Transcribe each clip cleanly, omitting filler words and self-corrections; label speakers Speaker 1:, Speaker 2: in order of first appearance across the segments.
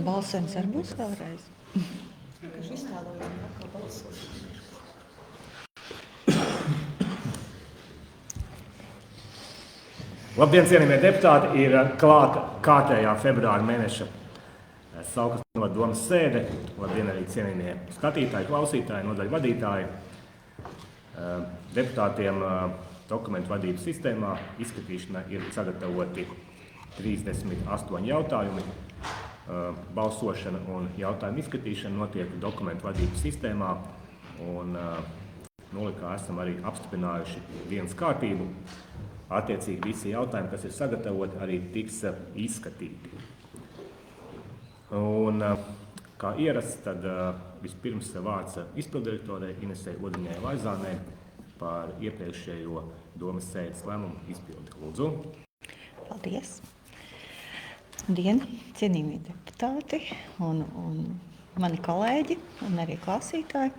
Speaker 1: Balsojums arī būs vēlreiz.
Speaker 2: Labdien, cienījamie deputāti! Ir klāta kārtējā februāra mēneša Sauknes novada domes sēde. Labdien arī cienījamie skatītāji, klausītāji, nodaļu vadītāji. Deputātiem dokumentu vadības sistēmā izskatīšanai ir sagatavoti 38 jautājumi. Balsošana un jautājumu izskatīšana notiek dokumentu vadības sistēmā, un nolikā esam arī apstiprinājuši dienas kārtību. Attiecīgi visi jautājumi, kas ir sagatavoti, arī tiks izskatīti. Un, kā ierasts, tad vispirms vārds izpilddirektorei Inesei Odiņai-Laizānei par iepriekšējo domes sēdes lēmumu izpildi. Lūdzu.
Speaker 1: Paldies. Dien, cienījamie deputāti un mani kolēģi un arī klausītāji.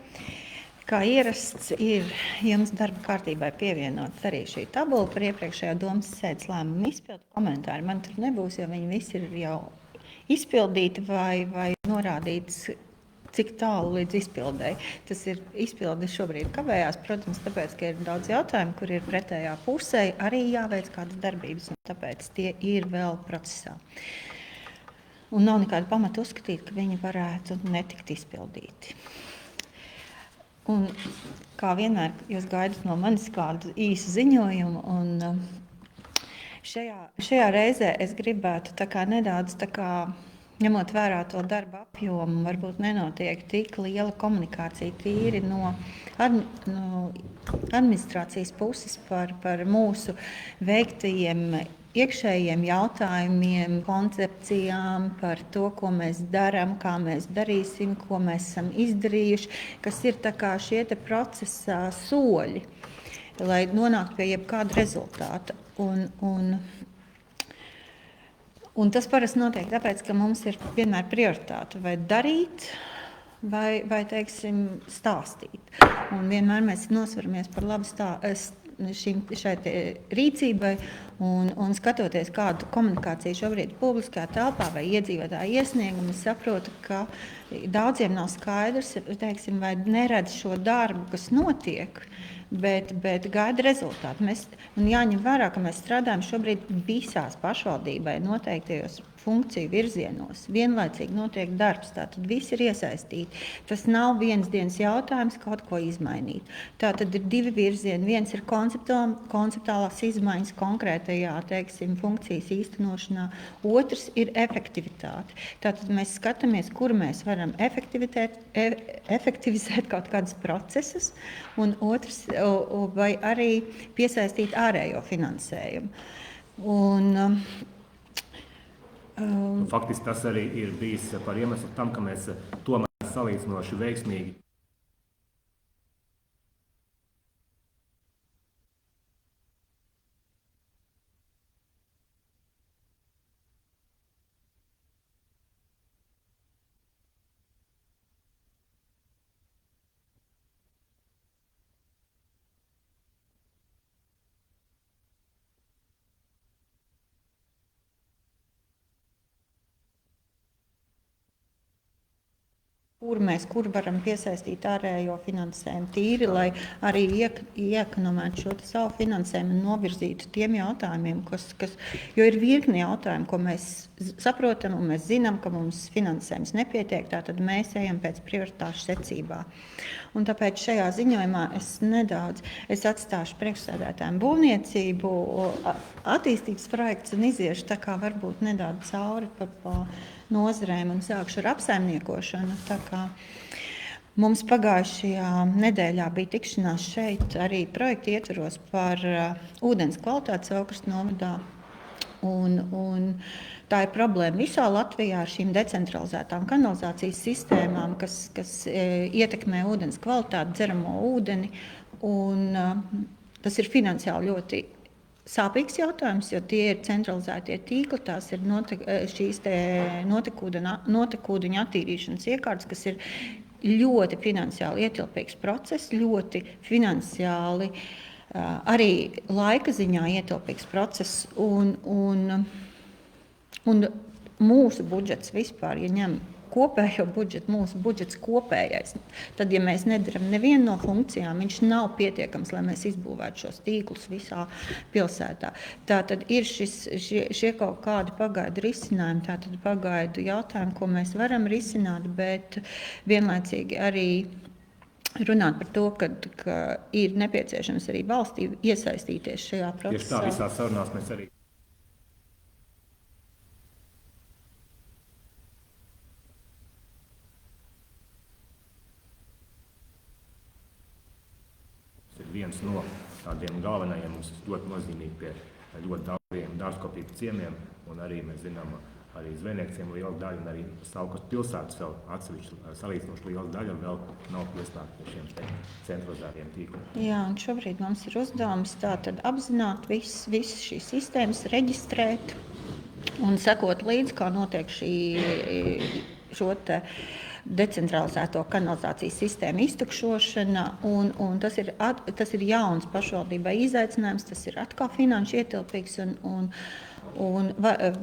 Speaker 1: Kā ierasts ir jums darba kārtībai pievienot arī šī tabula par iepriekšējā domes sēdes lēmumu izpildu. Komentāri man tur nebūs, jo viņi visi ir jau izpildīti vai norādīts, cik tālu līdz izpildēji. Tas ir izpildi šobrīd kavējās, protams, tāpēc, ka ir daudz jautājumu, kur ir pretējā pusē, arī jāveic kādas darbības, un tāpēc tie ir vēl procesā. Un nav nekāda pamata uzskatīt, ka viņi varētu netikt izpildīti. Un, kā vienmēr, jūs gaidat no manis kādu īsu ziņojumu, un šajā reizē es gribētu nedaudz ņemot vērā to darba apjomu, varbūt nenotiek tik liela komunikācija tīri no administrācijas puses par mūsu veiktajiem iekšējiem jautājumiem, koncepcijām par to, ko mēs darām, kā mēs darīsim, ko mēs esam izdarījuši, kas ir šie procesā soļi, lai nonāktu pie jebkāda rezultāta. Un tas parasti notiek tāpēc, ka mums ir vienmēr prioritāte vai darīt, vai teiksim, stāstīt. Un vienmēr mēs nosveramies par labu šai rīcībai un skatoties, kādu komunikāciju šobrīd publiskajā telpā vai iedzīvotāju iesniegumu, es saprotu, ka daudziem nav skaidrs, teiksim, vai neredz šo darbu, kas notiek, bet gaida rezultātu. Un jāņem vērā, ka mēs strādājam šobrīd visās pašvaldībai noteiktajos funkciju virzienos. Vienlaicīgi notiek darbs, tātad visi ir iesaistīti. Tas nav vienas dienas jautājums kaut ko izmainīt. Tātad ir divi virzieni. Viens ir konceptuālās izmaiņas konkrētajā, teiksim, funkcijas īstenošanā. Otrs ir efektivitāte. Tātad mēs skatāmies, kur mēs varam efektivizēt kaut kādus procesus, un otrs, vai arī piesaistīt ārējo finansējumu.
Speaker 2: Faktiski tas arī ir bijis par iemeslu tam, ka mēs tomēr salīdzinoši veiksmīgi
Speaker 1: kur varam piesaistīt ārējo finansējumu tīri, lai arī iekonomētu šo savu finansējumu un novirzītu tiem jautājumiem, jo ir virkni jautājumu, ko mēs saprotam un mēs zinām, ka mums finansējums nepietiek, tātad mēs ejam pēc prioritāšu secībā. Un tāpēc šajā ziņojumā es atstāšu priekšsēdētājiem būvniecību, attīstības projekts un iziešu varbūt nedaudz cauri pa nozarēm un sākšu ar apsaimniekošanu. Mums pagājušajā nedēļā bija tikšanās šeit arī projekta ietvaros par ūdens kvalitāti Sauknes novadā. Un tā ir problēma visā Latvijā ar šīm decentralizētām kanalizācijas sistēmām, kas ietekmē ūdens kvalitāti, dzeramo ūdeni. Un tas ir finansiāli ļoti sāpīgs jautājums, jo tie ir centralizētie tīkli, tās ir šīs notekūdeņu attīrīšanas iekārtas, kas ir ļoti finansiāli ietilpīgs process, ļoti finansiāli arī laika ziņā ietilpīgs process. Un mūsu budžets vispār, ja ņem kopējo budžetu, mūsu budžets kopējais, tad, ja mēs nedaram nevienu no funkcijām, viņš nav pietiekams, lai mēs izbūvētu šos tīklus visā pilsētā. Tātad ir šie kaut kādi pagaidu risinājumi, tātad pagaidu jautājumi, ko mēs varam risināt, bet vienlaicīgi arī runāt par to, ka ir nepieciešams arī valstī iesaistīties šajā procesā.
Speaker 2: Tieši tā, visās sarunās mēs arī viens no tādiem galvenajiem, mums ļoti nozīmīgi pie ļoti daudziem dārzkopību ciemiem, un arī mēs zinām, arī zvejniekiem liela daļa, un arī Saulkrastu pilsētas vēl atsevišķi salīdzinoši liela daļa vēl nav pieslēgta pie šiem centralizētiem tīkliem.
Speaker 1: Jā, un šobrīd mums ir uzdevums tātad apzināt visas šīs sistēmas, reģistrēt un sekot līdzi, kā notiek šo te decentralizēto kanalizācijas sistēmu iztukšošana, un tas ir jauns pašvaldībai izaicinājums, tas ir atkal finanšu ietilpīgs, un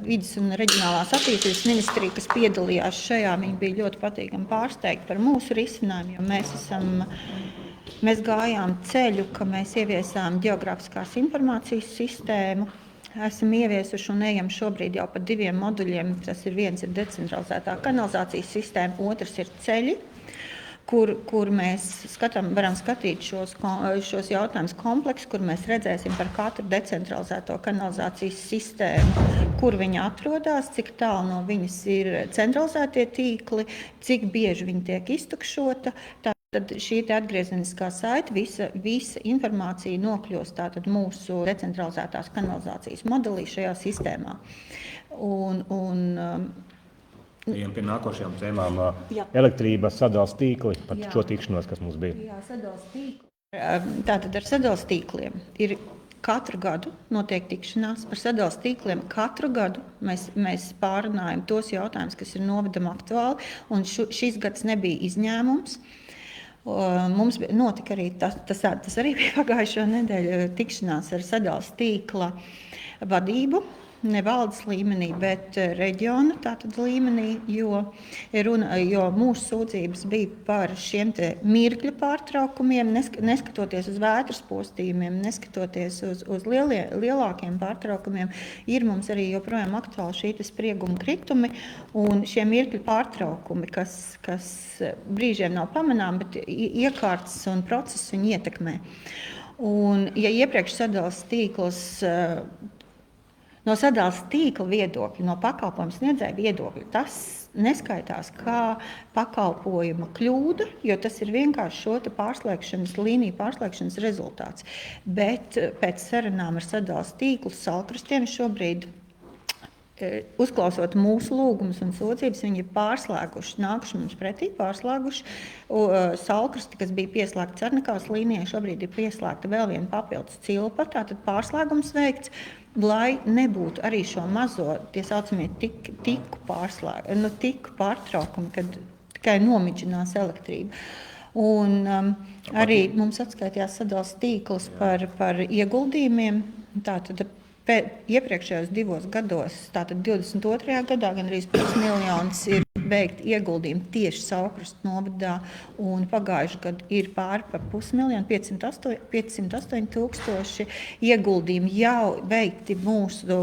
Speaker 1: Vides un reģionālās attīstības ministrija, kas piedalījās šajā, viņi bija ļoti patīkami pārsteigti par mūsu risinājumu, jo mēs gājām ceļu, ka mēs ieviesām geogrāfiskās informācijas sistēmu. Esam ieviesuši un ejam šobrīd jau pa 2 moduļiem. Tas ir viens ir decentralizētā kanalizācijas sistēma, otrs ir ceļi, kur mēs varam skatīt šos jautājumus kompleksu, kur mēs redzēsim par katru decentralizēto kanalizācijas sistēmu, kur viņa atrodas, cik tālu no viņas ir centralizētie tīkli, cik bieži viņa tiek iztukšota. Tad šī atgriezeniskā saite, visa informācija nokļūst tātad mūsu decentralizētās kanalizācijas modelī šajā sistēmā.
Speaker 2: Ejam pie nākošajām tēmām. Elektrības sadales tīkli, par šo tikšanos, kas mums bija.
Speaker 1: Jā, sadales tīkli. Tātad ar sadales tīkliem ir katru gadu notiek tikšanās par sadales tīkliem. Katru gadu mēs pārunājam tos jautājumus, kas ir novadam aktuāli, un šis gads nebija izņēmums. Mums notika arī tas arī bija pagājušo nedēļu tikšanās ar sadales tīkla vadību. Ne valdes līmenī, bet reģiona līmenī, jo mūsu sūdzības bija par šiem te mirkļu pārtraukumiem, neskatoties uz vētras postījumiem, neskatoties uz lielākiem pārtraukumiem, ir mums arī joprojām aktuāli šī sprieguma kritumi un šie mirkļu pārtraukumi, kas brīžiem nav pamanām, bet iekārtas un procesi viņu ietekmē. Un, ja iepriekš sadales tīkls no sadales tīkla viedokļa, no pakalpojumu sniedzēja viedokļa, tas neskaitās kā pakalpojuma kļūda, jo tas ir vienkārši šo līniju pārslēgšanas rezultāts. Bet pēc sarunām ar sadales tīklu Saulkrastiem šobrīd, uzklausot mūsu lūgumus un sūdzības, viņi ir pārslēguši, nākuši mums pretī, pārslēguši Saulkrasti, kas bija pieslēgta Cernakavas līnijai, šobrīd ir pieslēgta vēl viena papildus cilpa, tātad pārslēgums veikts, lai nebūtu arī šo mazo, tie saucamie tiku pārtraukumi, kad tikai nomidžinās elektrību. Un arī mums atskaitījās sadales tīkls par ieguldījumiem, tātad iepriekšējos 2 gados, tātad 22. gadā, gan arī 5 miljonus ir veikti ieguldījumi tieši Saulkrastu novadā, un pagājuši gadu ir pāri par 508 tūkstoši ieguldījumi jau veikti mūsu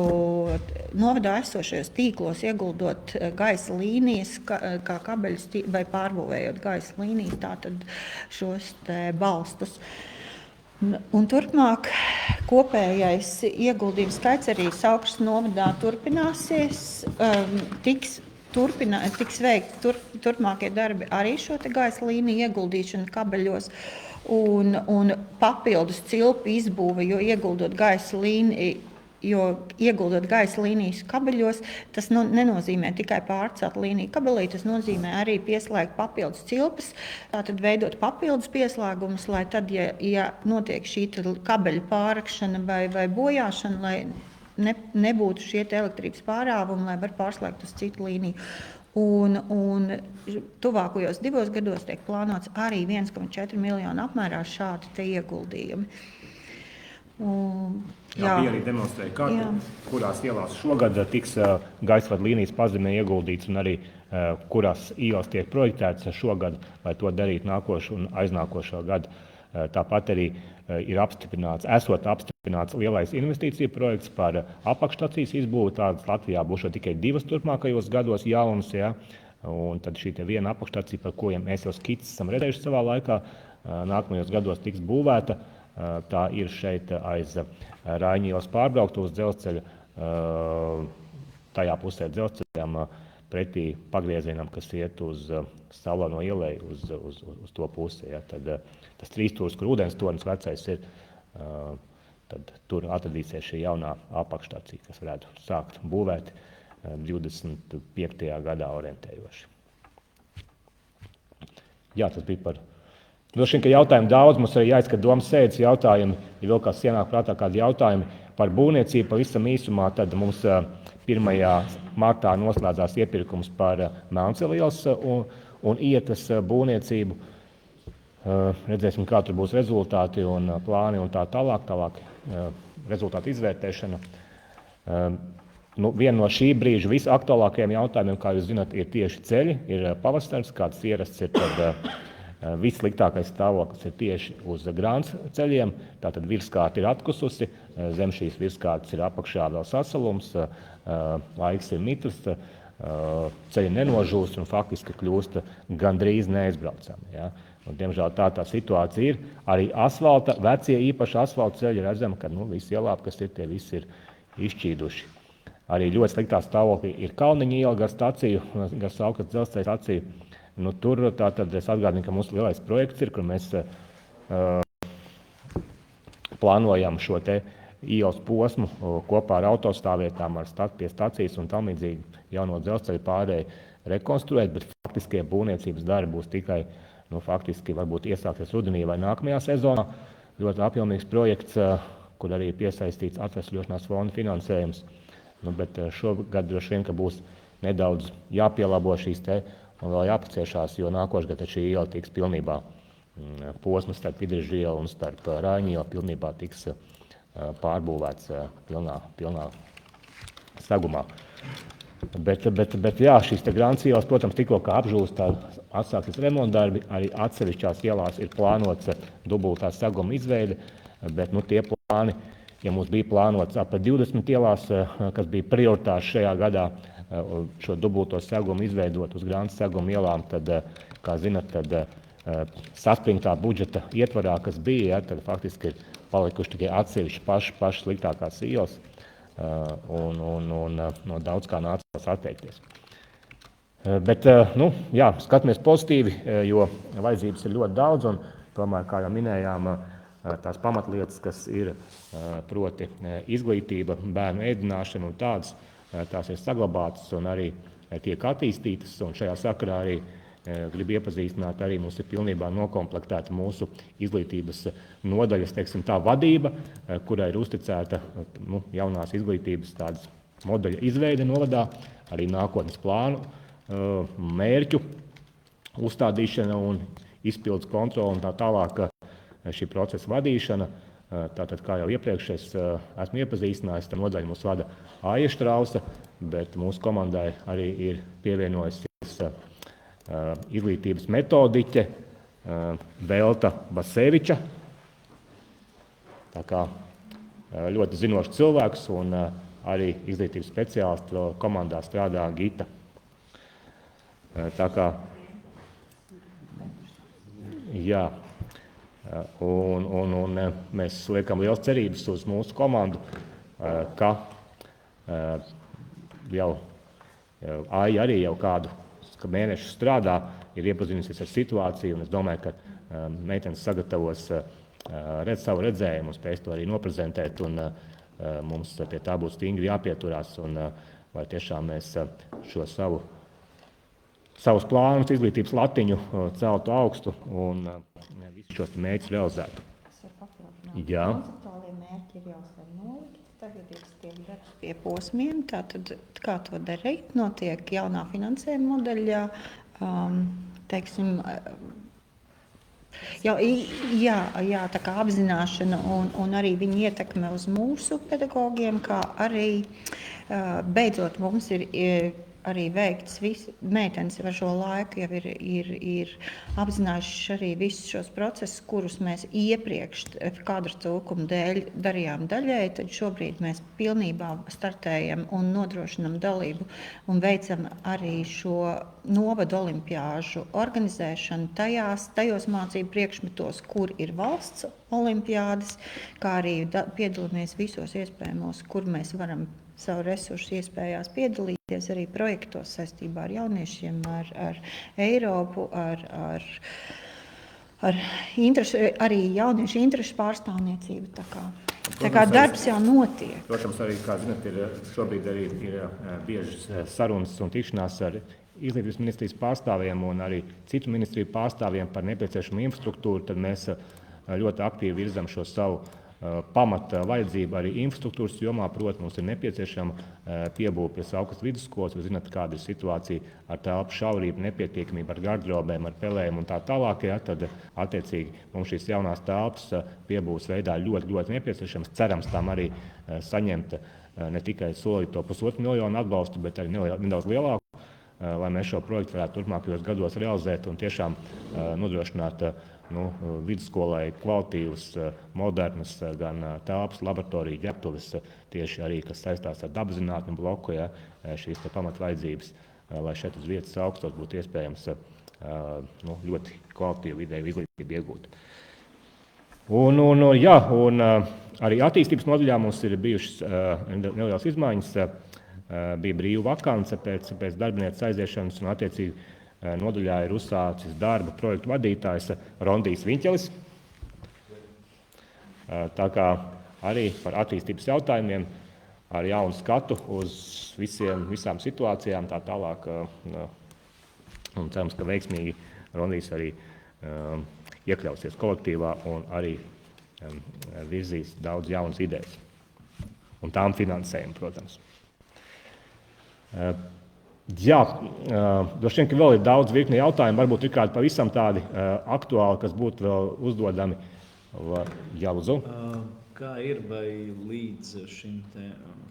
Speaker 1: novadā esošajos tīklos, ieguldot gaisa līnijas, kā kabeļus vai pārbūvējot gaisa līnijas, tātad šos te balstus. Un turpmāk kopējais ieguldījums skaits arī Saulkrastu novadā turpināsies, tiks veikti turpmākie darbi arī šo te gaisa līniju ieguldīšanu kabeļos un papildus cilpu izbūve, jo ieguldot gaisa līnijas kabeļos, tas nenozīmē tikai pārcelt līniju kabelī, tas nozīmē arī pieslēgt papildus cilpas, tātad veidot papildus pieslēgumus, lai tad, ja notiek šī kabeļu pārakšana vai bojāšana, lai nebūtu šie elektrības pārāvumi, lai var pārslēgt uz citu līniju. Un tuvākajos 2 gados tiek plānots arī 1,4 miljonu apmērā šādi te ieguldījumi.
Speaker 2: Jā, bija arī demonstrēja karti, kurās ielās šogad tiks gaisvadu līnijas pazemē ieguldīts un arī kurās ielas tiek projektētas šogad, lai to darītu nākošu un aiznākošo gadu. Tāpat arī ir esot apstiprināts lielais investīciju projekts par apakšstacijas izbūvi. Tādas Latvijā būs tikai 2 turpmākajos gados jaunas. Ja? Un tad šī viena apakšstacija, par ko mēs jau skices esam redzējuši savā laikā, nākamajos gados tiks būvēta. Tā ir šeit aiz Raiņu ielas pārbrauktuves dzelzceļa, tajā pusē dzelzceļam pretī pagriezienam, kas iet uz Salano ielai, uz to pusi. Ja. Tad tas 3 stūris, kur ūdens tornis vecais ir, tad tur atradīsies šī jaunā apakšstacija, kas varētu sākt būvēt 25. gadā orientējoši. Jā, tas bija par... Droši vien, ka jautājumu daudz, mums arī jāizskat domas sēdes jautājumi, ja vēl kāds ienāk prātā kādi jautājumi par būvniecību, pavisam īsumā, tad mums 1. martā noslēdzās iepirkums par Melnceli ielas un ietas būvniecību. Redzēsim, kā tur būs rezultāti un plāni un tā tālāk rezultātu izvērtēšana. Viena no šī brīža visaktuālākajiem jautājumiem, kā jūs zināt, ir tieši ceļi, ir pavasars, kāds ierasts ir tad vissliktākais stāvoklis ir tieši uz grāns ceļiem, tātad virskārta ir atkususi, zem šīs virskārtas ir apakšā vēl sasalums, laiks ir mitrs, ceļi nenožūst un faktiski kļūst gandrīz neaizbraucami. Ja? Diemžēl tā situācija ir. Arī asfalta, vecie īpaši asfalta ceļi redzam, ka visi ielāpi, kas ir, tie visi ir izšķīduši. Arī ļoti sliktā stāvoklī ir Kalniņa iela gar staciju, gar Sauktas dzelzceļa staciju. Tur tātad es atgādinu, ka mums lielais projekts ir, kur mēs plānojam šo te ielas posmu kopā ar autostāvvietām, ar pie stacijas un tam līdzīgi jauno dzelzceļa pārēju rekonstruēt, bet faktiskie būvniecības darbi būs tikai, faktiski varbūt iesāksies rudenī vai nākamajā sezonā. Ļoti apjomīgs projekts, kur arī ir piesaistīts atvesļošanās fonda finansējums. Bet šogad droši vien, ka būs nedaudz jāpielabo šīs te un vēl jāpaciešās, jo nākošgad šī iela tiks pilnībā posms starp Vidrežu ielu un starp Raiņu ielu pilnībā tiks pārbūvēts pilnā sagumā. Bet jā, šīs te grāns ielas, protams, tikko kā apžūst, atsāksies remontdarbi, arī atsevišķās ielās ir plānots dubultā saguma izveide, bet tie plāni, ja mums bija plānots ap 20 ielās, kas bija prioritārs šajā gadā, šo dubulto segumu izveidot uz grāns segumu ielām, tad, kā zinat, saspringtā budžeta ietvarā, kas bija, tad faktiski ir palikuši tikai atsevišķi paši sliktākās ielas, un no daudz kā nācās atteikties. Bet, jā, skatāmies pozitīvi, jo vajadzības ir ļoti daudz, un tomēr, kā jau minējām, tās pamatlietas, kas ir proti izglītība, bērnu ēdināšana un tādas, tās ir saglabātas un arī tiek attīstītas, un šajā sakarā arī gribu iepazīstināt, arī mums ir pilnībā nokomplektēta mūsu izglītības nodaļas, teiksim, tā vadība, kurai ir uzticēta jaunās izglītības tādas modeļa izveide novadā, arī nākotnes plānu, mērķu uzstādīšana un izpildes kontrole un tā tālāk šī procesa vadīšana. Tātad, kā jau iepriekš es esmu iepazīstinājis, tā nodaļa mūs vada Aija Štrausa, bet mūsu komandai arī ir pievienojusies izglītības metodiķe Velta Baseviča. Tā kā ļoti zinošs cilvēks un arī izglītības speciālistu komandā strādā Gita. Tā kā, jā. Un mēs liekam liels cerības uz mūsu komandu, ka jau Aija arī jau kādu mēnešu strādā, ir iepazinusies ar situāciju, un es domāju, ka meitenes sagatavos savu redzējumu un spēs to arī noprezentēt, un mums pie tā būs stingri jāpieturās, un lai tiešām mēs šo savus plānus, izglītības latiņu celtu augstu un visus šos mērķus realizētu. Jā.
Speaker 1: Konceptuālie mērķi ir jau sen nolikti, tagad ir tiek darbs pie posmiem, tātad kā to darīt, notiek jaunā finansējuma modeļā, teiksim, Jā, tā kā apzināšana un arī viņa ietekme uz mūsu pedagogiem, kā arī beidzot mums ir arī veikts, meitenes ar šo laiku jau ir apzinājuši arī visus šos procesus, kurus mēs iepriekš kadra trūkuma dēļ darījām daļēji, tad šobrīd mēs pilnībā startējam un nodrošinam dalību un veicam arī šo novadu olimpiāžu organizēšanu tajos mācību priekšmetos, kur ir valsts olimpiādes, kā arī piedalāmies visos iespējamos, kur mēs varam savu resursu iespējās piedalīties arī projektos saistībā ar jauniešiem, ar Eiropu, ar arī jauniešu interešu pārstāvniecību. Tā kā darbs jau notiek.
Speaker 2: Protams, arī, kā zināt, šobrīd arī ir biežas sarunas un tikšanās ar Izglītības ministrijas pārstāvjiem un arī citu ministriju pārstāvjiem par nepieciešamu infrastruktūru, tad mēs ļoti aktīvi virzam šo savu pamata vajadzību arī infrastruktūras jomā. Protams, mums ir nepieciešama piebūve pie Saukas vidusskolas. Jūs zināt, kāda ir situācija ar telpu šaurību, nepietiekamību ar gardrobēm, ar pelēm un tā tālāk. Ja, tad, attiecīgi, mums šīs jaunās telpas piebūves veidā ļoti nepieciešams. Cerams, tam arī saņemt ne tikai solīto 1,5 miljonu atbalstu, bet arī nedaudz lielāku, lai mēs šo projektu varētu turpmākajos gados realizēt un tiešām nodrošināt vidusskolai kvalitīvas, modernas, gan telpas, laboratoriju, ģērbtuves, tieši arī, kas saistās ar dabaszinātņu bloku, ja, šīs pamatvajadzības, lai šeit uz vietas augstos būtu iespējams ļoti kvalitīvu vidēju izglītību iegūt. Un arī attīstības nodaļā mums ir bijušas nelielas izmaiņas. Bija brīva vakance pēc darbinieces aiziešanas un attiecīgi nodaļā ir uzsācis darba projektu vadītājs Rondijs Viņķelis. Tā kā arī par attīstības jautājumiem ar jaunu skatu uz visām situācijām tā tālāk. Un cerams, ka veiksmīgi Rondijs arī iekļausies kolektīvā un arī virzīs daudz jaunas idejas. Un tām finansējumu, protams. Jā, droši vien, ka vēl ir daudz virkni jautājumu, varbūt ir kādi pavisam tādi aktuāli, kas būtu vēl uzdodami. Jā, lūdzu.
Speaker 3: Kā ir, vai līdz šim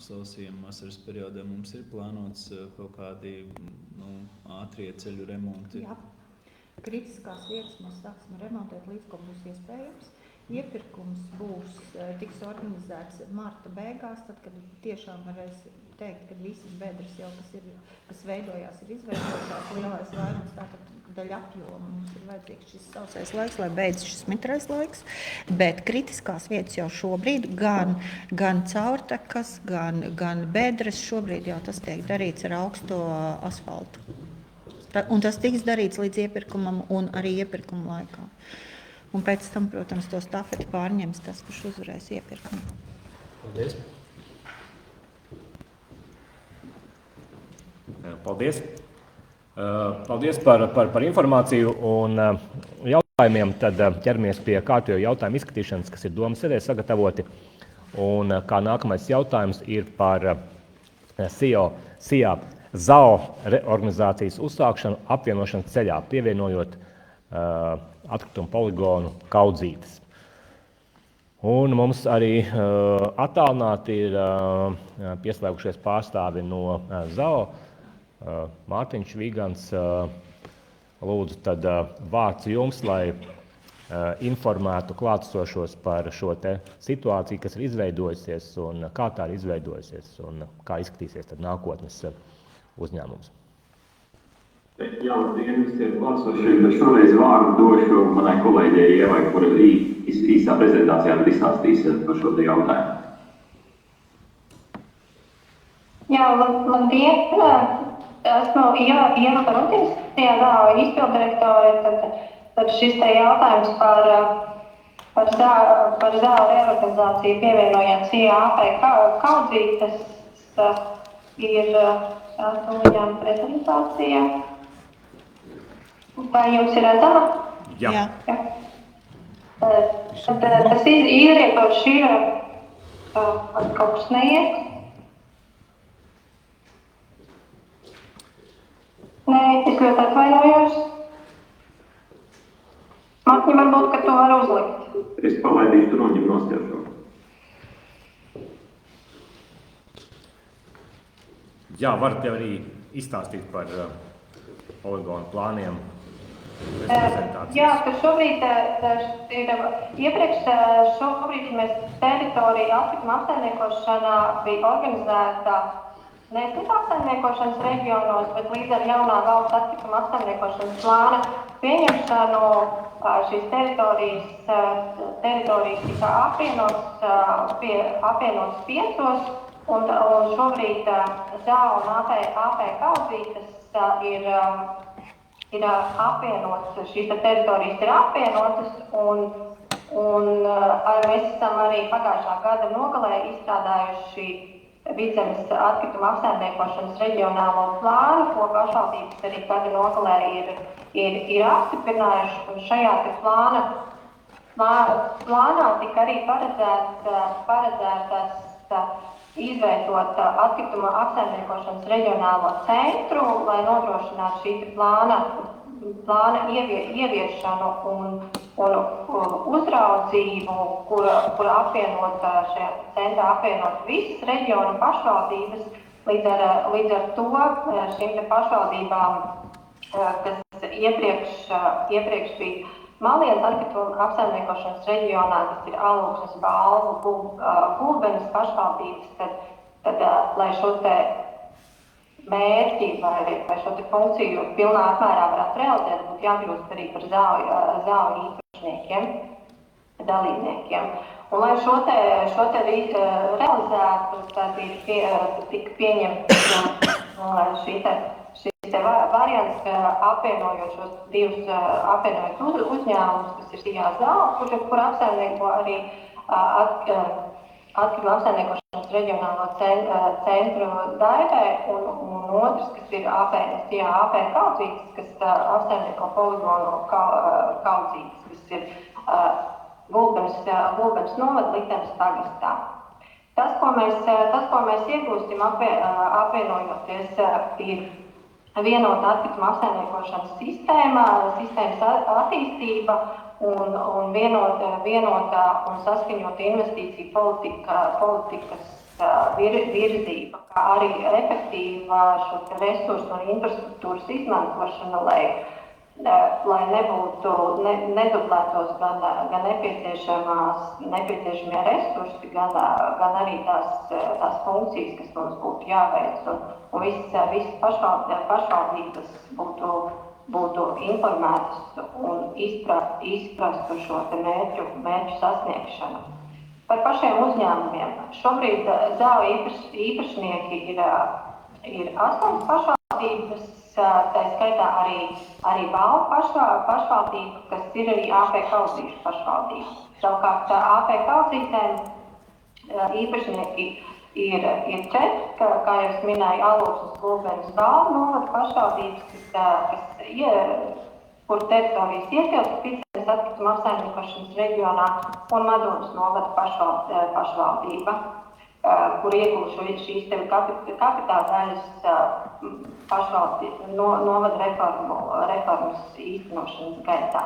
Speaker 3: sausajam vasaras periodam mums ir plānots kaut kādi ātrie ceļu remonti?
Speaker 1: Jā, kritiskās vietas mēs sāksim remontēt līdz, ko būs iespējams. Iepirkums tiks organizēts marta beigās, tad, kad tiešām varēs teikt, ka visas bedres jau, kas veidojās, ir izveidotās lielais vairums, tātad daļa apjoma. Mums ir vajadzīgs šis sausais laiks, lai beidz šis mitrais laiks, bet kritiskās vietas jau šobrīd, gan caurtekas, gan bedres, šobrīd jau tas tiek darīts ar augsto asfaltu. Un tas tiks darīts līdz iepirkumam un arī iepirkuma laikā. Un pēc tam, protams, to stafeti pārņems tas, kurš uzvarēs iepirkumu.
Speaker 2: Paldies. Paldies. Paldies par informāciju un jautājumiem. Tad ķeramies pie kārtējo jautājumu izskatīšanas, kas ir domas sēdē sagatavoti. Un kā nākamais jautājums ir par ZAO reorganizācijas uzsākšanu apvienošanas ceļā, pievienojot atkritumu poligonu Kaudzītes. Un mums arī attālināti ir pieslēgušies pārstāvi no ZAO. Mārtiņš Vigants, lūdzu tad vārds jums, lai informētu klātesošos par šo te situāciju, kas ir izveidojusies un kā tā ir izveidojusies un kā izskatīsies tad nākotnes uzņēmums.
Speaker 4: Jā, labdien visiem klātesošiem, bet šoreiz vārdu došu manai kolēģei Ievai, kura īsā prezentācijā tad izstāstīs par šo te jautājumu.
Speaker 5: Jā, labdien! Esmu Ieva Karutis, ZAO izpilddirektore. Tad šis te jautājums par ZAO reorganizāciju pievienojot CAP Kaudzītes ir tūlīņām prezentācija. Vai jums ir redzama?
Speaker 2: Jā.
Speaker 5: Tas iepriekš ir kaut kas neiet. Nē, es ļoti atvainojos. Mārtiņa, varbūt, ka to var uzlikt.
Speaker 4: Es palaidīšu tur un ņem nostiešu.
Speaker 2: Jā, varat jau arī izstāstīt par poligonu plāniem.
Speaker 5: Jā, ka šobrīd šobrīd mēs teritoriju atkrituma apsaimniekošanā bija organizēta ne tikai apsaimniekošanas reģionos, bet līdz ar jaunā valsts atkrituma apsaimniekošanas plāna pieņemšanu šīs teritorijas tika apvienotas 5, un šobrīd ZAO un AP Kaudzītes ir apvienotas, šīs teritorijas ir apvienotas, un mēs esam arī pagājušā gada nogalē izstrādājuši Vidzemes atkrituma apsaimniekošanas reģionālo plānu, ko pašvaldības arī gada nogalē ir apstiprinājuši, un šajā plānā tika arī paredzētas izveidot atkrituma apsaimniekošanas reģionālo centru, lai nodrošinātu šī plāna ieviešanu un uzraudzību, kur apvienot šajā centrā apvienot visas reģionu pašvaldības. Līdz ar to šīm pašvaldībām, kas iepriekš bija Malienas atkrituma apsaimniekošanas reģionā, kas ir Alūksnes, Balvu, Gulbenes pašvaldības, tad lai šo te mērķi vai šo te funkciju pilnā apmērā varētu realizēt, būtu jākļūst arī par ZAO īpašniekiem, dalībniekiem. Un lai šo te realizētu, tad tika pieņemta šī variants, ka apvienojot šos divus uzņēmumus, kas ir tajā ZAO, kur apsaimnieko arī atkrituma apsaimniekošanas reģionālo centru Daivē, un otrs, kas ir AP Kaudzītes, kas apsaimnieko poligonu Kaudzītes, kas ir Gulbenes novada Liktenes pagastā. Tas, ko mēs iegūstam apvienojoties, ir vienota atkrituma apsaimniekošanas sistēmas attīstība un vienota un saskaņota investīciju politikas virzība, kā arī efektīva šo resursu un infrastruktūras izmantošana, lai nedublētos gan nepieciešamie resursi, gan arī tās funkcijas, kas mums būtu jāveic, un visas pašvaldības būtu informētas un izprastu šo mērķu sasniegšanu. Par pašiem uzņēmumiem. Šobrīd ZAO īpašnieki ir 8 pašvaldības, tā skaitā arī Balvu pašvaldība, kas ir arī AP Kaudzīšu pašvaldība. Savukārt AP Kaudzītēm īpašnieki ir 4, kā jau es minēju, Alūksnes, Gulbenes, Balvu novada pašvaldības, kur teritorijas ietilpst Vidzemes atkrituma apsaimniekošanas reģionā, un Madonas novada pašvaldība, kur ieguva šīs kapitāla daļas novada reformas īstenošanas gaitā.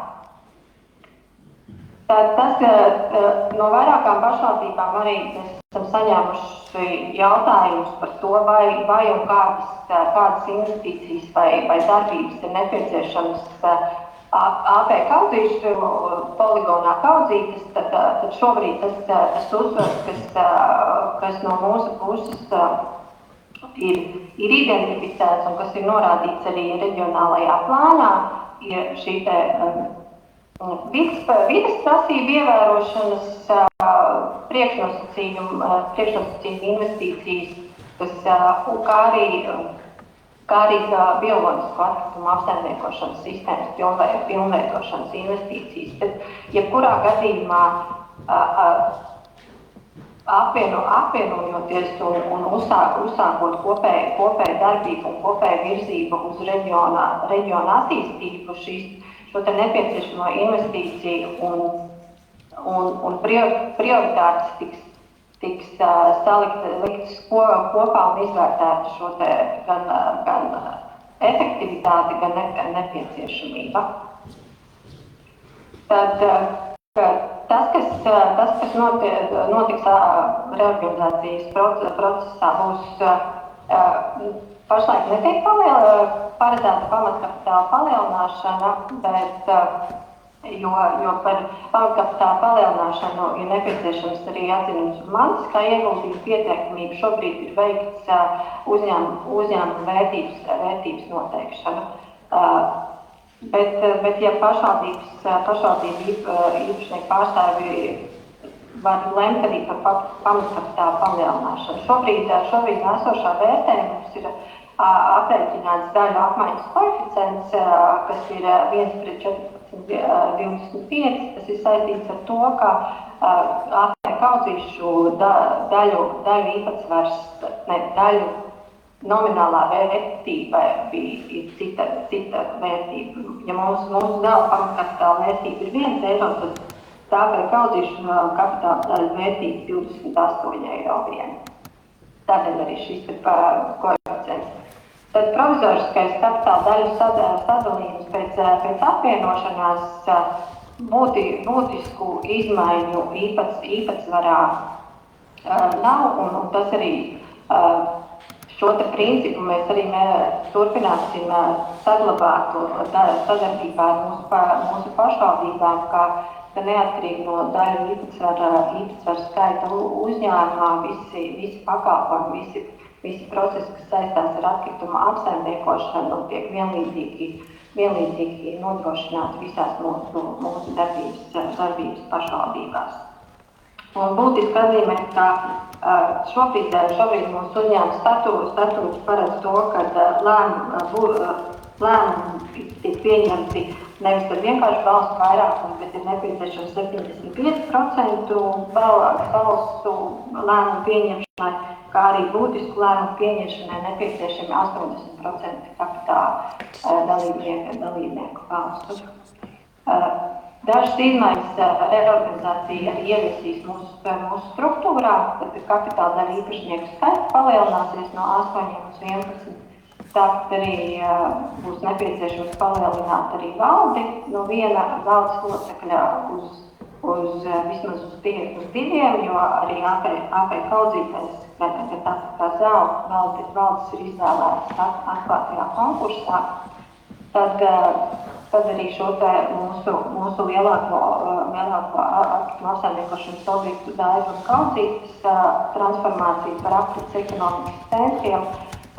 Speaker 5: No vairākām pašvaldībām arī mēs esam saņēmuši jautājumus par to, vai un kādas investīcijas vai darbības ir nepieciešamas AP Kaudzīšu poligonā Kaudzītes, tad šobrīd tas uzsvars, kas no mūsu puses ir identificēts un kas ir norādīts arī reģionālajā plānā, ir šī vides prasību ievērošanas priekšnosacījuma investīcijas, kā arī bioloģisko atkritumu apsaimniekošanas sistēmas pilnveidošanas investīcijas. Bet jebkurā gadījumā apvienojoties un uzsākot kopēju darbību un kopēju virzību uz reģiona attīstību, šo te nepieciešamo investīciju un prioritātes tiks liktas kopā un izvērtēta šo te gan efektivitāte, gan nepieciešamība. Tad tas, kas notiks reorganizācijas procesā, būs pašlaik netiek paredzēta pamatkapitāla palielināšana, bet jo par pamatkapitāla palielināšanu ir nepieciešams arī atzinums un manis, kā ieguldījuma pieteikamība šobrīd ir veikts uzņēmuma vērtības noteikšana. Bet ja pašvaldību īpašnieku pārstāvji var lemt arī par pamatkapitāla palielināšanu. Šobrīd esošā vērtējuma mums ir aprēķināts daļu apmaiņas koeficients, kas ir 1:14,25. Tas ir saistīts ar to, ka AP kaudzīšu daļu īpatsvars, daļu nominālā vērtība ir cita vērtība. Ja mūsu dēla pamatkapitāla vērtība ir 1 eiro, tad tā kā kaudzīšana kapitāla daļa vērtība 28 eiro vien. Tādēļ arī šis ir koeficients. Tad provizoriskais kapitāla daļu sadalījums pēc apvienošanās būtisku izmaiņu īpatsvarā nav, un tas arī šo principu mēs arī turpināsim saglabāt sadarbībā ar mūsu pašvaldībām, ka neatkarīgi no daļu īpatsvaru skaita uzņēmumā visi pakalpojumi, visi procesi, kas saistās ar atkrituma apsaimniekošanu, tiek vienlīdzīgi nodrošināti visās mūsu darbības pašvaldībās. Un būtiski atzīmē, ka šobrīd mūsu uzņēmuma statūts paredz to, ka lēmumi tiek pieņemti nevis ar vienkārši balsu vairākumu, bet ir nepieciešams 75% balsu lēmumu pieņemšanai, kā arī būtisku lēmumu pieņemšanai nepieciešami 80% kapitāla dalībnieku balsu. Dažas izmaiņas reorganizācija arī ieviesīs mūsu struktūrā, tad kapitāla daļa īpašnieku skaits palielināsies no 8 uz 11. Tāpat arī būs nepieciešams palielināt arī valdi no viena valdes locekļa vismaz uz 2, jo arī AP kaudzītais, kā valdes ir izvēlētas atklātajā konkursā. Tad arī šo mūsu lielāko atkrituma apsaimniekošanas objektu daļu un kaudzītas transformāciju par aprits ekonomikas centriem,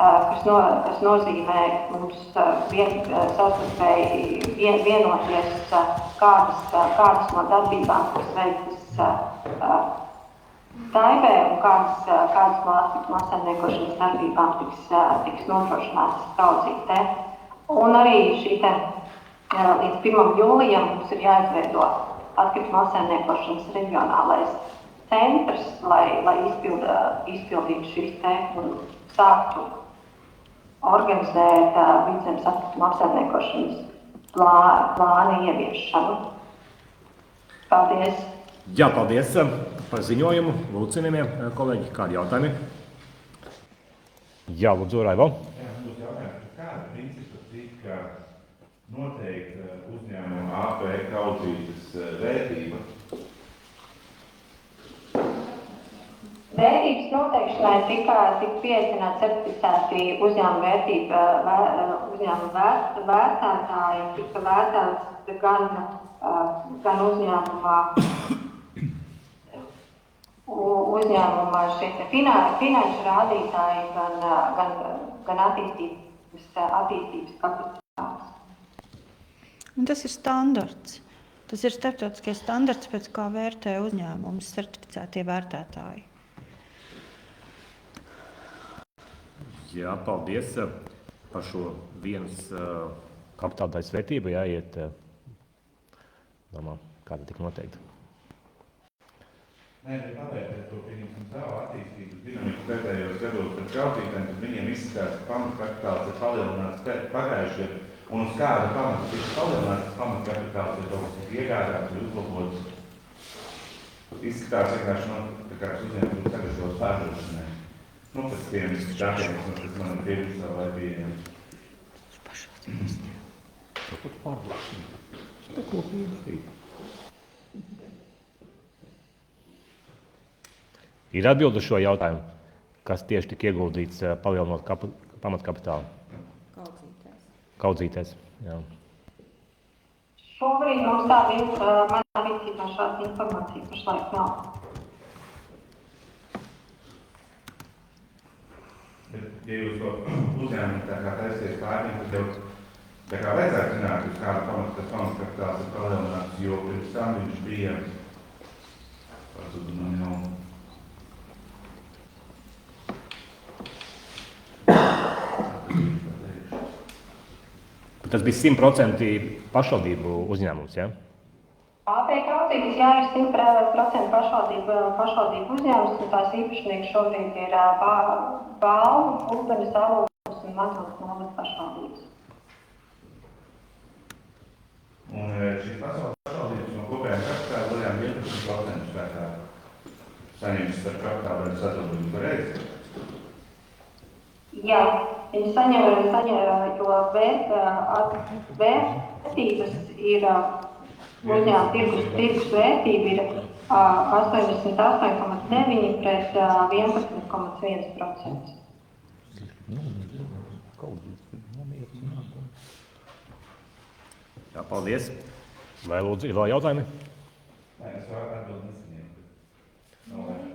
Speaker 5: kas nozīmē mums savstarpēji vienoties, kādas no darbībām, kas veiktas Taivē un kādas no atkrituma apsaimniekošanas darbībām tiks nodrošinātas kaudzītē. Un arī līdz 1. jūlijam mums ir jāizveido atkrituma apsaimniekošanas reģionālais centrs, lai izpildītu šīs te un sāktu organizēt vidzemes atkrituma apsaimniekošanas plāna ieviešanu. Paldies!
Speaker 2: Jā, paldies par ziņojumu. Lūdzu, cienījamie kolēģi, kādi jautājumi? Jā, lūdzu, Raivo.
Speaker 6: Kāda principa tika noteikta uzņēmuma AP kaudzītas vērtība?
Speaker 5: Vērtības noteikšanai tika pieaicināti certificēti uzņēmuma vērtētāji, tika vērtēts gan uzņēmuma šie finanšu rādītāji, gan attīstības kapitāls.
Speaker 1: Un tas ir standarts. Tas ir starptautiskais standarts, pēc kā vērtē uzņēmumus certificētie vērtētāji.
Speaker 2: Jā, paldies par šo vienas kapitāla daļas vērtību. Jāiet, domā, kāda tika noteikta.
Speaker 6: Nē, pavērtēt to, pieņemsim, savu attīstības dinamiku pēdējos gados pēc kaudzītēm, tad viņiem izskatās, ka pamatkapitāls ir palielināts pagājušajā, un uz kāda pamata tika palielināts pamatkapitāls, ir kaut kas iegādāts, ir uzlabots. Izskatās vienkārši, tā kā uzņēmums būtu sagatavos pārdošanai. Pēc tiem datiem, kas man ir pievisā vai pieejams.
Speaker 2: Ir atbilde uz šo jautājumu, kas tieši tika ieguldīts palielinot pamatkapitālu? Kaudzītēs. Jā.
Speaker 5: Šobrīd mums manā rīcībā šāda informācija pašlaik nav.
Speaker 6: Ja jūs to uzņēmumu tā kā taisies pārņem, tad jau tā kā vajadzētu zināt, uz kādu pamatkapitāls ir palielināts, jo pirms tam viņš bija
Speaker 2: Tas bija 100% pašvaldību uzņēmums, ja?
Speaker 5: AP Kaudzītes, jā, ir 100% pašvaldību uzņēmums, un tās īpašnieki šobrīd ir Balvu, Ulbenes, Alūgas un Mazūras novada pašvaldības.
Speaker 6: Un šīs pašvaldības no kopējām kapitāla daļām 11% spēkā saņems par kapitāla daļu sadalījumu pareizi.
Speaker 5: Jā, viņi saņem, jo vērtības ir uzņēmuma tirgus vērtība ir 88,9 pret 11,1%.
Speaker 2: Jā, paldies. Vai lūdzu, ir vēl jautājumi?
Speaker 6: Nē, es varu atbildi nesaņemt.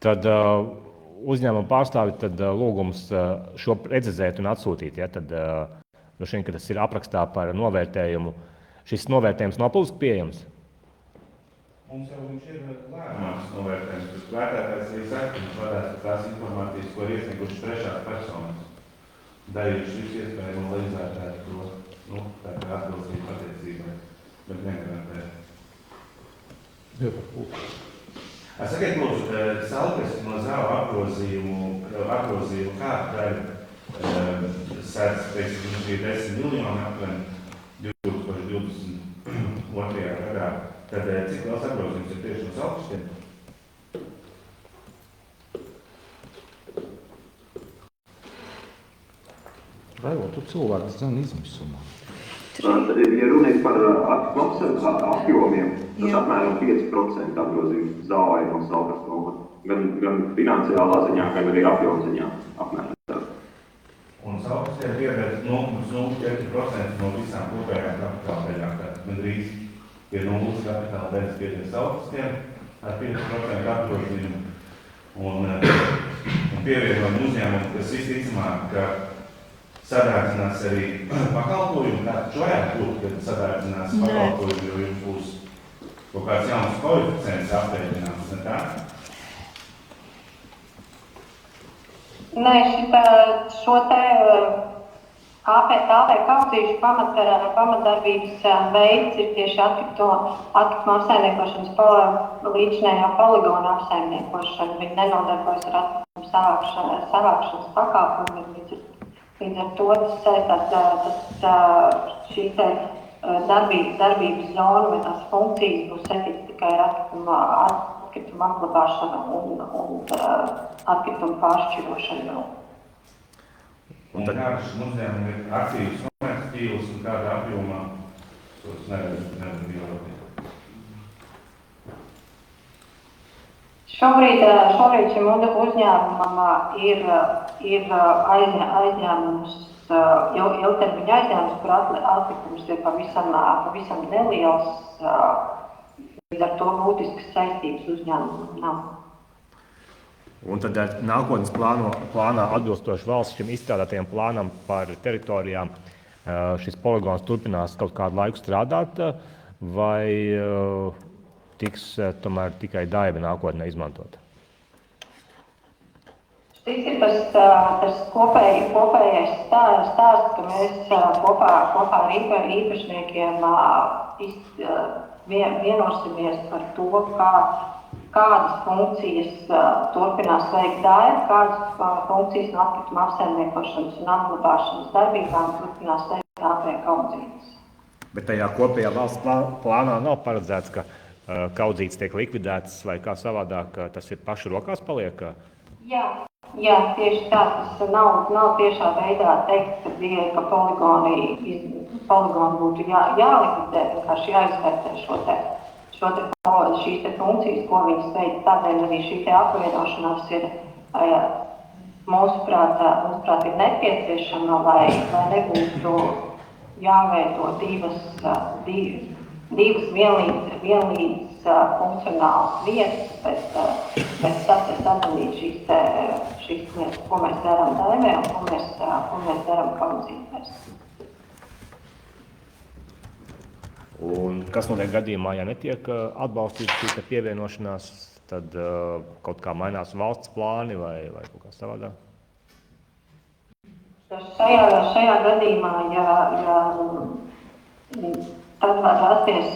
Speaker 2: Tad uzņēmuma pārstāvi lūgums šo precizēt un atsūtīt. Ja? Tad, šeit, kad tas ir aprakstā par novērtējumu, šis novērtējums nav publiski pieejams?
Speaker 6: Mums jau viņš ir lēmums novērtējums, kas vērtētājs ir sekums vadās tās informācijas, ko ir iesnieguši trešās personas. Darījuši visu iespējamo, lai izvērtētu to, tā kā atbilstību attiecībai, bet negarantē. Sakiet, lūdzu, Salkas no zāva apgrozījumu kādu daļu sēdz, teiksim, mums bija 10 miljoni aptuveni 2022. gadā. Tad cik liels apgrozījums ir tieši no Salkastiem?
Speaker 7: Raivo, tu cilvēks zina izmisumā.
Speaker 4: Ja runājot par apjomiem, tas apmēram 5% apgrozījums zāvai no Salkas novada. Gan finansiālā ziņā, gan arī apjoma ziņā apmēram tā.
Speaker 6: Un Salkastiem piedēļ 0,04% no visām kopējām kapitāla daļām. Tātad gandrīz pie 0 kapitāla daļas piedēļ Salkastiem ar 5% apgrozījumu. Un pievienojam uzņēmumu, kas visticamāk, ka sadārdzinās arī pakalpojumu, tā taču varētu būt, ka sadārdzinās pakalpojumu, jo jums būs kaut kāds jauns koeficients aprēķināts, ne tā?
Speaker 5: Nē, šo te AP kaudzīšu pamatdarbības veids ir tieši atkrituma apsaimniekošanas līdzinējā poligona apsaimniekošana. Viņi nenodarbojas ar atkritumu savākšanas pakalpojumu. Līdz ar to šī darbības zona vai tās funkcijas būs saistītas tikai ar atkritumu apglabāšanu un atkritumu pāršķirošanu.
Speaker 6: Un kāds uzņēmumi ir aktīvs komerctīvs un kādā apjomā tos nevar bijāt?
Speaker 5: Šobrīd šim uzņēmumam ir aizņēmums, ilgtermiņa aizņēmums, kur atlikums ir pavisam neliels, līdz ar to būtiskas saistības uzņēmumam nav.
Speaker 2: Un tad nākotnes plānā atbilstoši valsts šim izstrādātajam plānam par teritorijām šis poligons turpinās kaut kādu laiku strādāt, vai tiks tomēr tikai daiba nākotnē izmantot?
Speaker 5: Šis ir tas kopējais stāsts, ka mēs kopā ar īpašniekiem vienosimies par to, kādas funkcijas turpinās veikt daiba, kādas funkcijas no atkrituma apsaimniekošanas un apglabāšanas darbībām turpinās veikt AP Kaudzītes.
Speaker 2: Bet tajā kopējā valsts plānā nav paredzēts, ka Kaudzītes tiek likvidētas vai kā savādāk, tas ir pašu rokās paliek?
Speaker 5: Jā, tieši tā. Tas nav tiešā veidā teikt, ka poligoni būtu jālikvidē, vienkārši jāizvērtē šīs funkcijas, ko viņas veic. Tādēļ arī šī apvienošanās ir, mūsuprāt, ir nepieciešama, lai nebūtu jāveido divas vienlīdz funkcionālas vietas, bet sadalīt šīs lietas, ko mēs darām Daimē un ko mēs darām kaudzītēs.
Speaker 2: Un kas notiek gadījumā, ja netiek atbalstīta šī pievienošanās, tad kaut kā mainās valsts plāni vai kaut kā savādāk?
Speaker 5: Šajā gadījumā, ja tad var rasties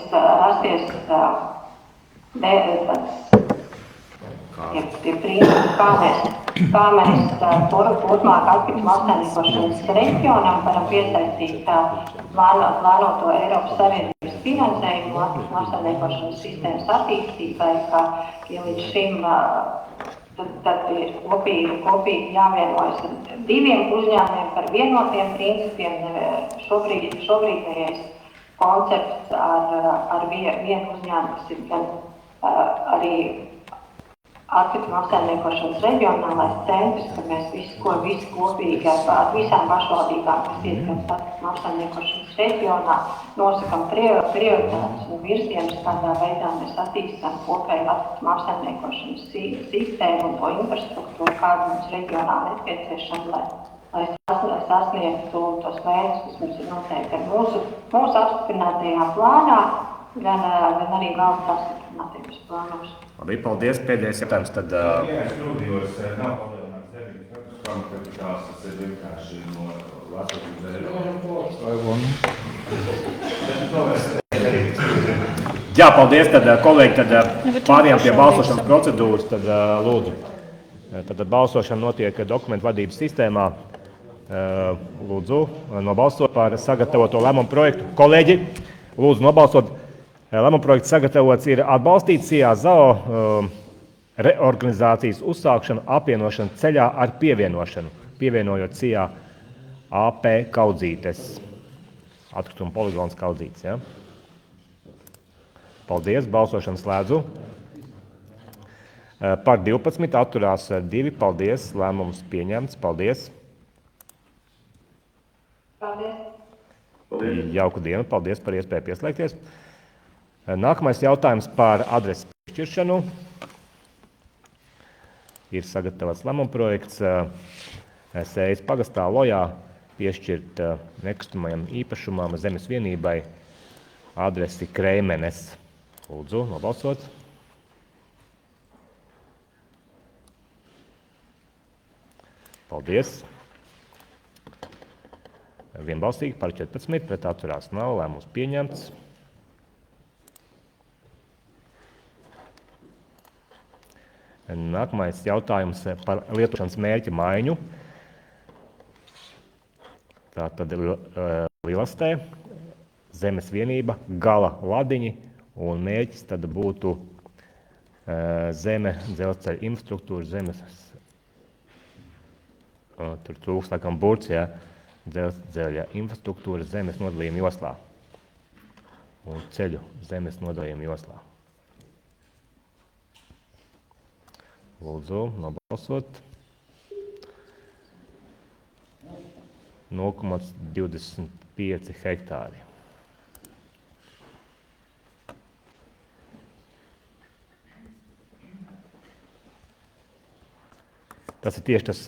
Speaker 5: tie principi, kā mēs turpmāk atkritumu apsaimniekošanas reģionam varam piesaistīt plānoto Eiropas Savienības finansējumu atkritumu apsaimniekošanas sistēmas attīstībai, ka līdz šim tad ir kopīgi jāvienojas ar diviem uzņēmumiem par vienotiem principiem. Šobrīdējais koncepts ar vienu uzņēmumu, kas ir gan arī atkrituma apsaimniekošanas reģionālais centrs, ka mēs visu kopīgi ar visām pašvaldībām, kas ietilpst atkrituma apsaimniekošanas reģionā, nosakam prioritātes un virzienus, kādā veidā mēs attīstām kopēju atkrituma apsaimniekošanas sistēmu un to infrastruktūru, kāda mums reģionā nepieciešama, lai sasniegtu tos mērķus, kas mums ir noteikti ar mūsu apstiprinātajā plānā, gan arī valsts apstiprinātajos plānos.
Speaker 2: Labi, paldies. Pēdējais jautājums tad...
Speaker 6: Ja es kļūdījos, nav palielināts 9% pamatapitāls, tas ir vienkārši no Latvijas
Speaker 2: Jā, paldies. Tad, kolēģi, tad pārējām pie balsošanas procedūras. Tad lūdzu. Tad balsošana notiek dokumentu vadības sistēmā. Lūdzu, nobalsot par sagatavoto lēmumu projektu. Kolēģi, lūdzu nobalsot. Lēmuma projekts sagatavots ir atbalstīts CIA ZAO reorganizācijas uzsākšanu, apvienošanu ceļā ar pievienošanu, pievienojot CIA AP Kaudzītes, atkrituma poligons Kaudzītes. Ja? Paldies, balsošanu slēdzu. Par 12 atturās 2, paldies, lēmums pieņemts, paldies.
Speaker 5: Paldies.
Speaker 2: Jauku dienu, paldies par iespēju pieslēgties. Nākamais jautājums par adreses piešķiršanu. Ir sagatavots lēmuma projekts Sējas pagastā Lojā piešķirt nekustamajam īpašumam zemes vienībai adresi Kreimenes. Lūdzu, nobalsot. Paldies. Vienbalsīgi par 14, pret atturās nav, lēmums pieņemts. Nākamais jautājums par lietošanas mērķa maiņu. Tātad Lilastē, zemes vienība, gala ladiņi un mērķis tad būtu zeme, dzelzceļa infrastruktūra, zemes, tur trūks laikam burts, ja, dzelzceļa infrastruktūra, zemes nodalījuma joslā un ceļu zemes nodalījuma joslā. Lūdzu, nobalsot. 0,25 hektāri. Tas ir tieši tas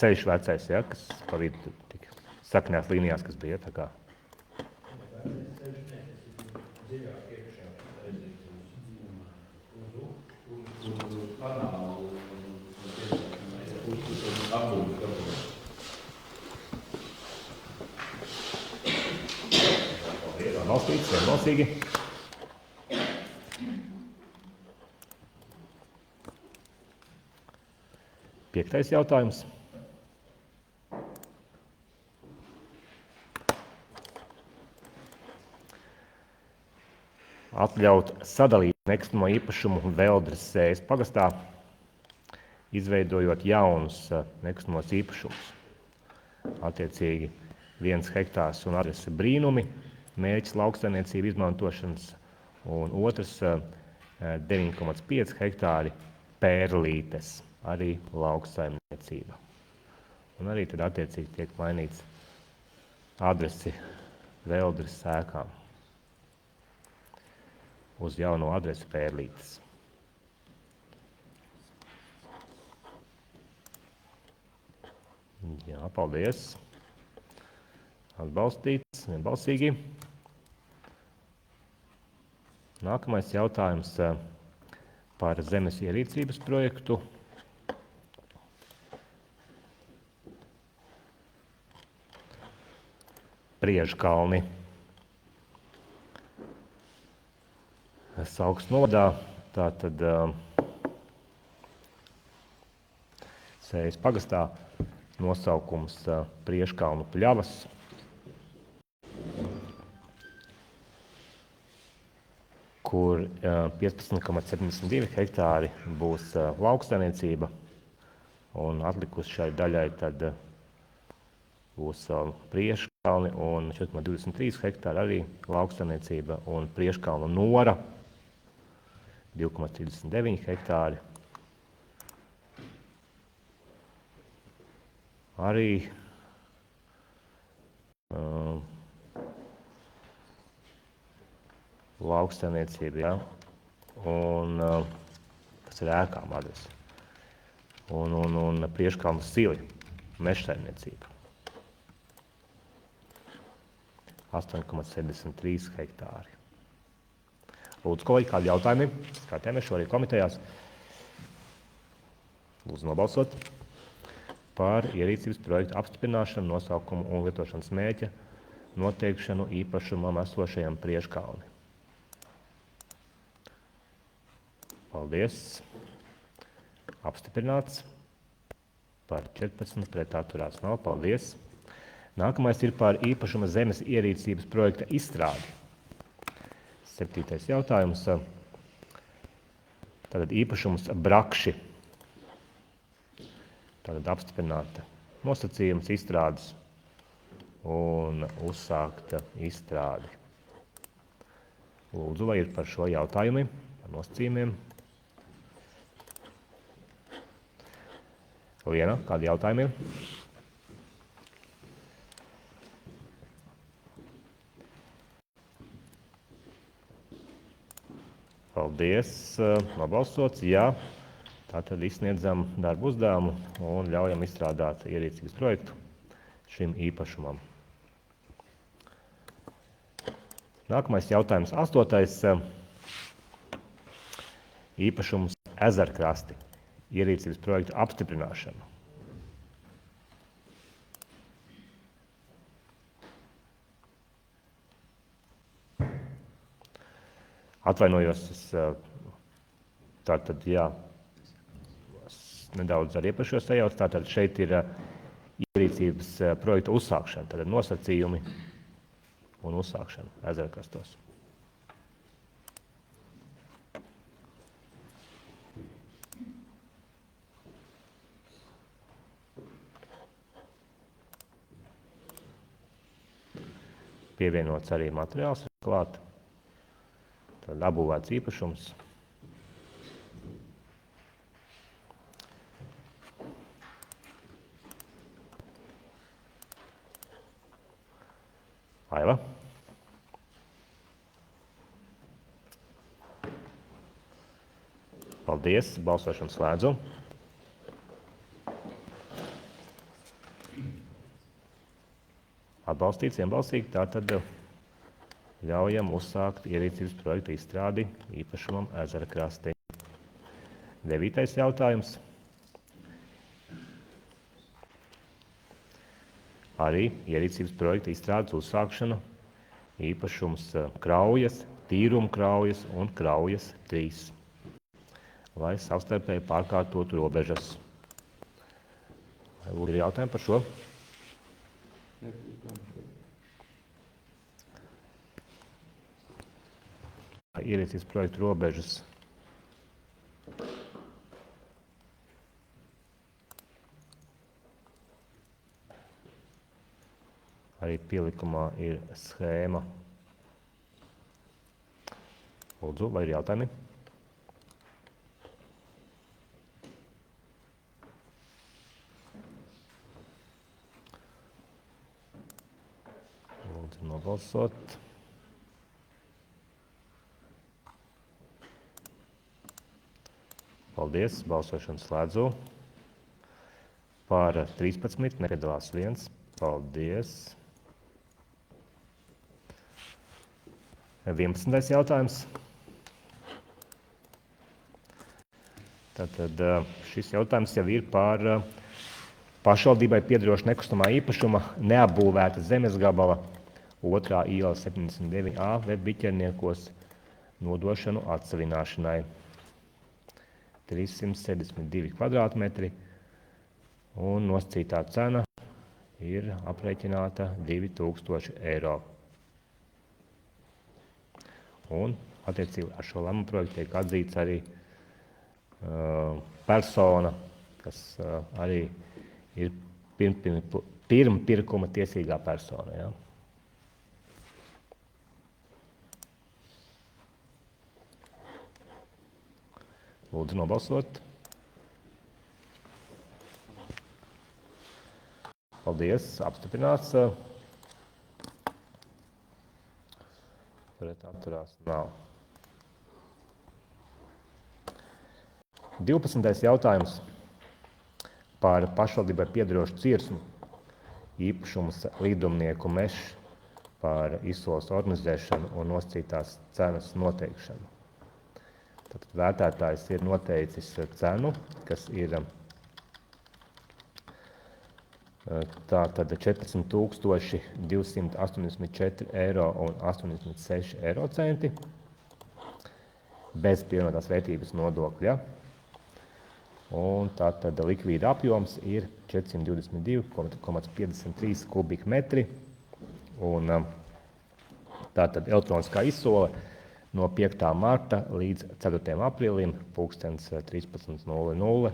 Speaker 2: ceļš vecais, ja, kas pa vidu tika sakņās līnijās, kas bija. Tā kā. Balstīts, vienbalsīgi. Piektais jautājums. Atļaut sadalīt nekustamo īpašumu Veldres Sējas pagastā, izveidojot jaunus nekustamos īpašumus. un otrs 9,5 hektāri pērlītes, arī lauksaimniecība. Un arī tad attiecīgi tiek mainīts adresi Veldres ēkām uz jauno adresi pērlītes. Jā, paldies. Atbalstīts, vienbalsīgi. Nākamais jautājums par zemes ierīcības projektu. Priežkalni. Sauks novadā, tātad Sējas pagastā, nosaukums Priežkalnu pļavas. Kur 15,72 hektāri būs lauksaimniecība, un atlikusi šai daļai tad būs Priežkalni un 4,23 hektāri arī lauksaimniecība, un Priežkalnu nora 2,39 hektāri. Arī lauksaimniecība, ja? Un tas ir ēkām adrese. Un Priežkalnu sili, mežsaimniecība. 8,73 hektāri. Lūdzu, kolēģi, kādi jautājumi? Skatījāmies šorīt komitejās. Lūdzu nobalsot par ierīcības projektu apstiprināšanu, nosaukumu un lietošanas mērķa noteikšanu īpašumam esošajam Priežkalni. Paldies. Apstiprināts. Par 14 pret atturēts nav. Paldies. Nākamais ir par īpašuma zemes ierīcības projekta izstrādi. 7. jautājums. Tātad īpašums Brakši. Tātad apstiprināta nosacījums izstrādes un uzsākta izstrādi. Lūdzu, vai ir par šo jautājumi, par nosacījumiem? Liena, kādi jautājumi ir? Paldies, nobalsots, jā. Tātad izsniedzam darbu uzdevumu un ļaujam izstrādāt ierīcības projektu šim īpašumam. Nākamais jautājums, 8. Īpašums Ezerkrasti, ierīcības projektu apstiprināšanu. Atvainojos, tātad, jā, nedaudz ar iepriekšējo sajaucu, tātad šeit ir ierīcības projekta uzsākšana, tātad nosacījumi un uzsākšana Ezerkrastos. Pievienots arī materiāls klāt. Tad apbūvēts īpašums. Aiva. Paldies, balsošanu slēdzu. Atbalstīts, vienbalsīgi, tātad ļaujam uzsākt ierīcības projektu izstrādi īpašumam Ezerkrasti. 9. jautājums. Arī ierīcības projekta izstrādes uzsākšana īpašums Kraujas, Tīrumkraujas un Kraujas 3, lai savstarpēji pārkārtotu robežas. Vai ir jautājumi par šo? Ierīcības projektu robežas. Arī pielikumā ir schēma. Lūdzu, vai ir jautājumi? Lūdzu, nobalsot. Paldies, balsošanu slēdzu. Par 13, nepiedalās 1. Paldies. 11. jautājums. Tātad šis jautājums jau ir par pašvaldībai piederoša nekustamā īpašuma neapbūvēta zemes gabala 2. iela 79A Vebbiķerniekos nodošanu atsavināšanai. 372 kvadrātmetri un nosacītā cena ir aprēķināta 2000 eiro. Un attiecīgi ar šo lēmumu projektu tiek atzīts arī persona, kas arī ir pirmpirkuma tiesīgā persona. Ja? Lūdzu nobalsot. Paldies, apstiprināts. Pret atturās nav. 12. jautājums par pašvaldībai piederošu cirsmu īpašumus līdumnieku mežs par izsoles organizēšanu un nosacītās cenas noteikšanu. Tad vērtētājs ir noteicis cenu, kas ir tātad 14 284 eiro un 86 eiro centi bez pievienotās vērtības nodokļa. Un tātad likvīda apjoms ir 422,53 kubikmetri. Un tātad elektroniskā izsole no 5. marta līdz 4. aprīlim 13:00.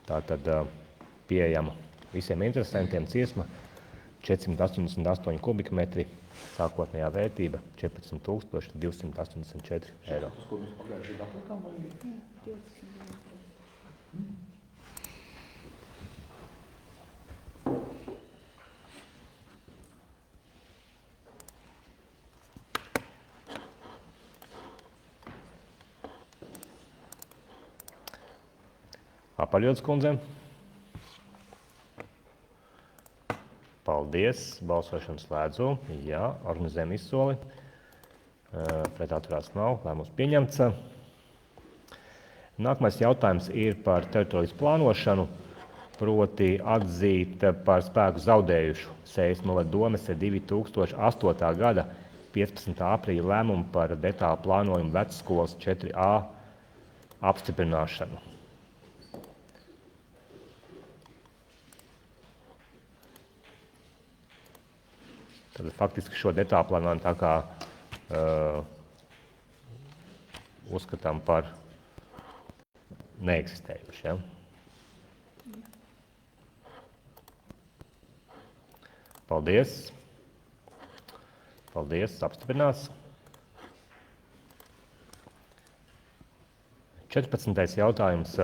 Speaker 2: Tātad pieejama visiem interesantiem cirsma 488 kubikmetri, sākotnējā vērtība 14 284 eiro. Apaļots kundze. Paldies. Balsošanu slēdzu. Jā, organizējam izsoli. Pret atturās nav. Lēmums pieņemts. Nākamais jautājums ir par teritorijas plānošanu, proti atzīt par spēku zaudējušu Sējas novada domes 2008. gada 15. aprīļa lēmumu par detālu plānojumu vecskolas 4A apstiprināšanu. Tad faktiski šo detālu plānojumu tā kā uzskatām par neeksistējuši. Ja? Paldies. Paldies, apstiprināts. 14. jautājums.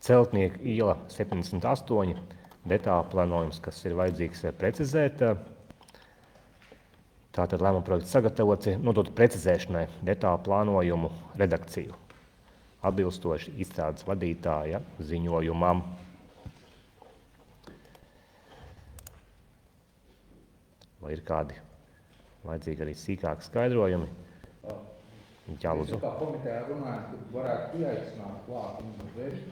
Speaker 2: Celtnieka iela 78, detālu plānojums, kas ir vajadzīgs precizēt. Tātad lēmuma projekts sagatavots nodot precizēšanai detālu plānojumu redakciju, atbilstoši izstrādes vadītāja ziņojumam. Vai ir kādi vajadzīgi arī sīkāki skaidrojumi? Jā, lūdzu.
Speaker 7: Kā komitejā runājot, ka varētu pieaicināt klāt un uzvērst?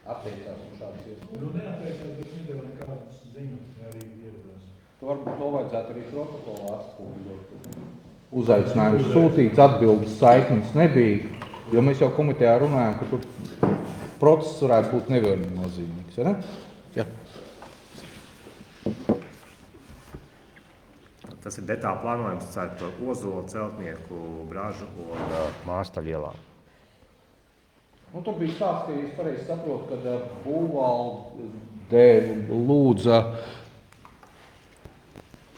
Speaker 7: Atteicās un šādas iespējas.
Speaker 8: Nu, neatteicās, bet nedēļ nekādas ziņu arī ieradās.
Speaker 7: Varbūt to vajadzētu arī protokolā atspūļot. Uzaicinājums sūtīts, atbildes saiknes nebija, jo mēs jau komitejā runājam, ka tur process varētu būt neviennozīmīgs, ja ne? Jā.
Speaker 2: Tas ir detālu plānojums par Ozolu, Celtnieku, Bražu un Mārstaļu ielām.
Speaker 7: Nu, tur bija stāsts, ka es pareizi saprotu, ka būvvalde lūdza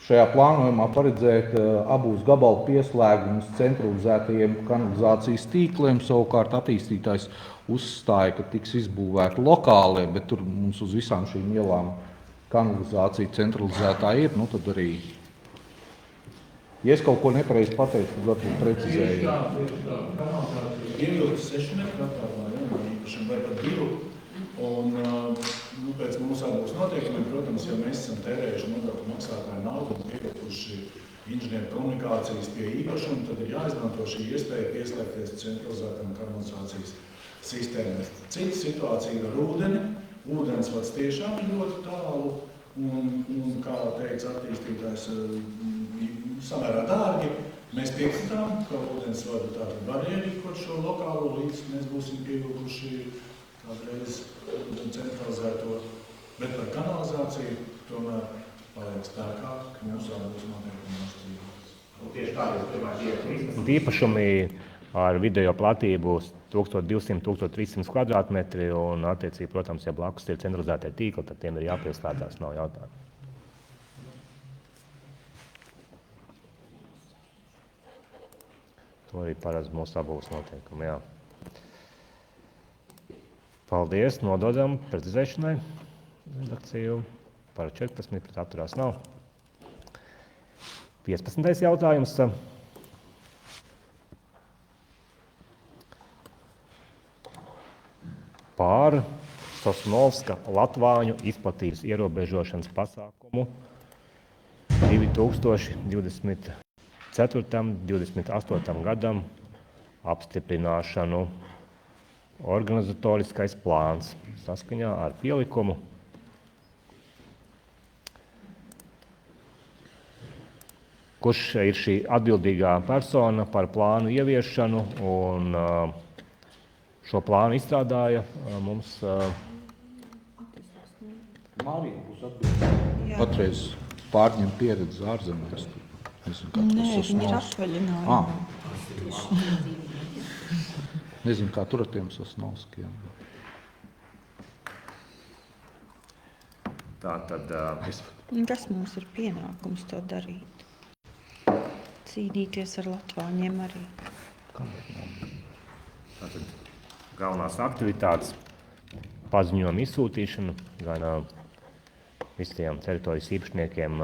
Speaker 7: šajā plānojumā paredzēt abus gabalu pieslēgumus centralizētajiem kanalizācijas tīkliem. Savukārt attīstītājs uzstāja, ka tiks izbūvēti lokālie, bet tur mums uz visām šīm ielām kanalizācija centralizētā ir. Nu, tad arī, ja es kaut ko nepareizi pateicu, tad varbūt precizēju.
Speaker 8: Ievilkt 6 metru attālumā, īpašam vai pat 2. Un, pēc mūsu abos noteikumiem, protams, ja mēs esam tērējuši nodokļu maksātāju naudu un pielikuši inženieru komunikācijas pie īpašuma, tad ir jāizmanto šī iespēja pieslēgties centralizētām kanalizācijas sistēmai. Cita situācija ir ar ūdeni. Ūdensvads tiešām ir ļoti tālu un kā teica attīstītājs, samērā dārgi. Mēs piekritām, ka ūdensvadu tātad var ierīkot šo lokālo, līdz mēs būsim pievilkuši kādreiz centralizēto, bet par kanalizāciju tomēr paliek spēkā mūsu abos noteikumos.
Speaker 2: Tieši tā, es domāju, īpašumi ar vidējo platību 1200–1300 kvadrātmetri un, attiecīgi, protams, ja blakus ir centralizētie tīkli, tad tiem ir jāpieslēdzās, nav jautājumu. To arī paredz mūsu abos noteikumi, jā. Paldies, nododam precizēšanai redakciju par 14, pret atturās nav. 15. jautājums. Par Sosnovska latvāņu izplatības ierobežošanas pasākumu 2024. 28. gadam apstiprināšanu. Organizatoriskais plāns saskaņā ar pielikumu. Kurš ir šī atbildīgā persona par plānu ieviešanu, un šo plānu izstrādāja mums
Speaker 7: Mārija būs atbildīga. Patreiz pārņem pieredzi ārzemēs.
Speaker 1: Nē, viņi ir atvaļinājumā.
Speaker 7: Nezinu, kā tur ar tiem Sosnovskiem.
Speaker 2: tātad
Speaker 1: Kas mums ir pienākums to darīt? Cīnīties ar latvāņiem arī.
Speaker 2: Tātad galvenās aktivitātes paziņojuma izsūtīšana gan visiem teritorijas īpašniekiem,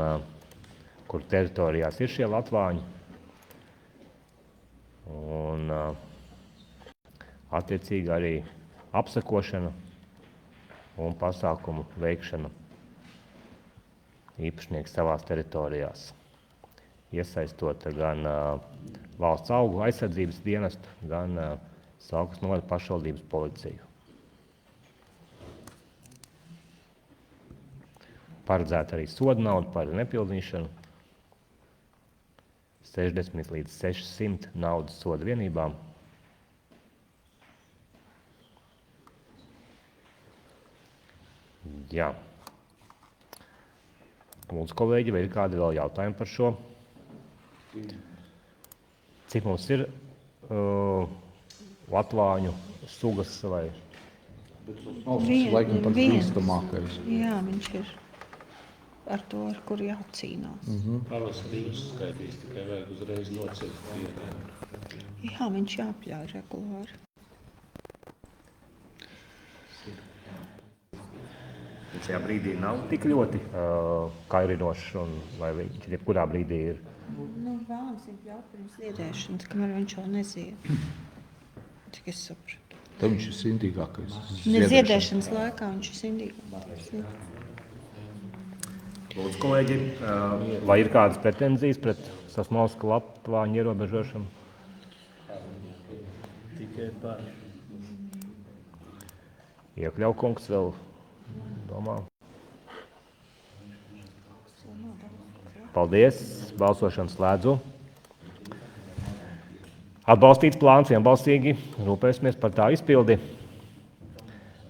Speaker 2: kur teritorijās ir šie latvāņi, un attiecīgi arī apsekošana un pasākumu veikšana īpašnieks savās teritorijās, iesaistot gan valsts augu aizsardzības dienestu, gan Saukas novada pašvaldības policiju. Paredzēt arī soda naudu par nepildīšanu, 60 līdz 600 naudas soda vienībām. Jā. Lūdzu, kolēģi, vai ir kādi vēl jautājumi par šo? Cik mums ir latvāņu sugas vai?
Speaker 7: Laikam pats bīstamākais.
Speaker 1: Jā, viņš ir ar to, ar kuru jācīnās.
Speaker 9: Pavasarī uzskaitīs, tikai vajag uzreiz nocelt.
Speaker 1: Jā, viņš jāpļauj regulāri.
Speaker 2: Šajā brīdī nav tik ļoti kairinošs, un vai viņš jebkurā brīdī ir?
Speaker 1: Vēlams ir pļaut pirms ziedēšanas, kamēr viņš vēl nezied. Cik es sapratu.
Speaker 7: Tad viņš ir sindīgākais.
Speaker 1: Ziedēšanas laikā viņš ir sindīgākais.
Speaker 2: Lūdzu, kolēģi, vai ir kādas pretenzijas pret Sosnovska latvāņu ierobežošanu?
Speaker 3: Tikai par.
Speaker 2: Iekļaukungs vēl domā. Paldies, balsošanu slēdzu. Atbalstīts plāns vienbalsīgi, rūpēsimies par tā izpildi.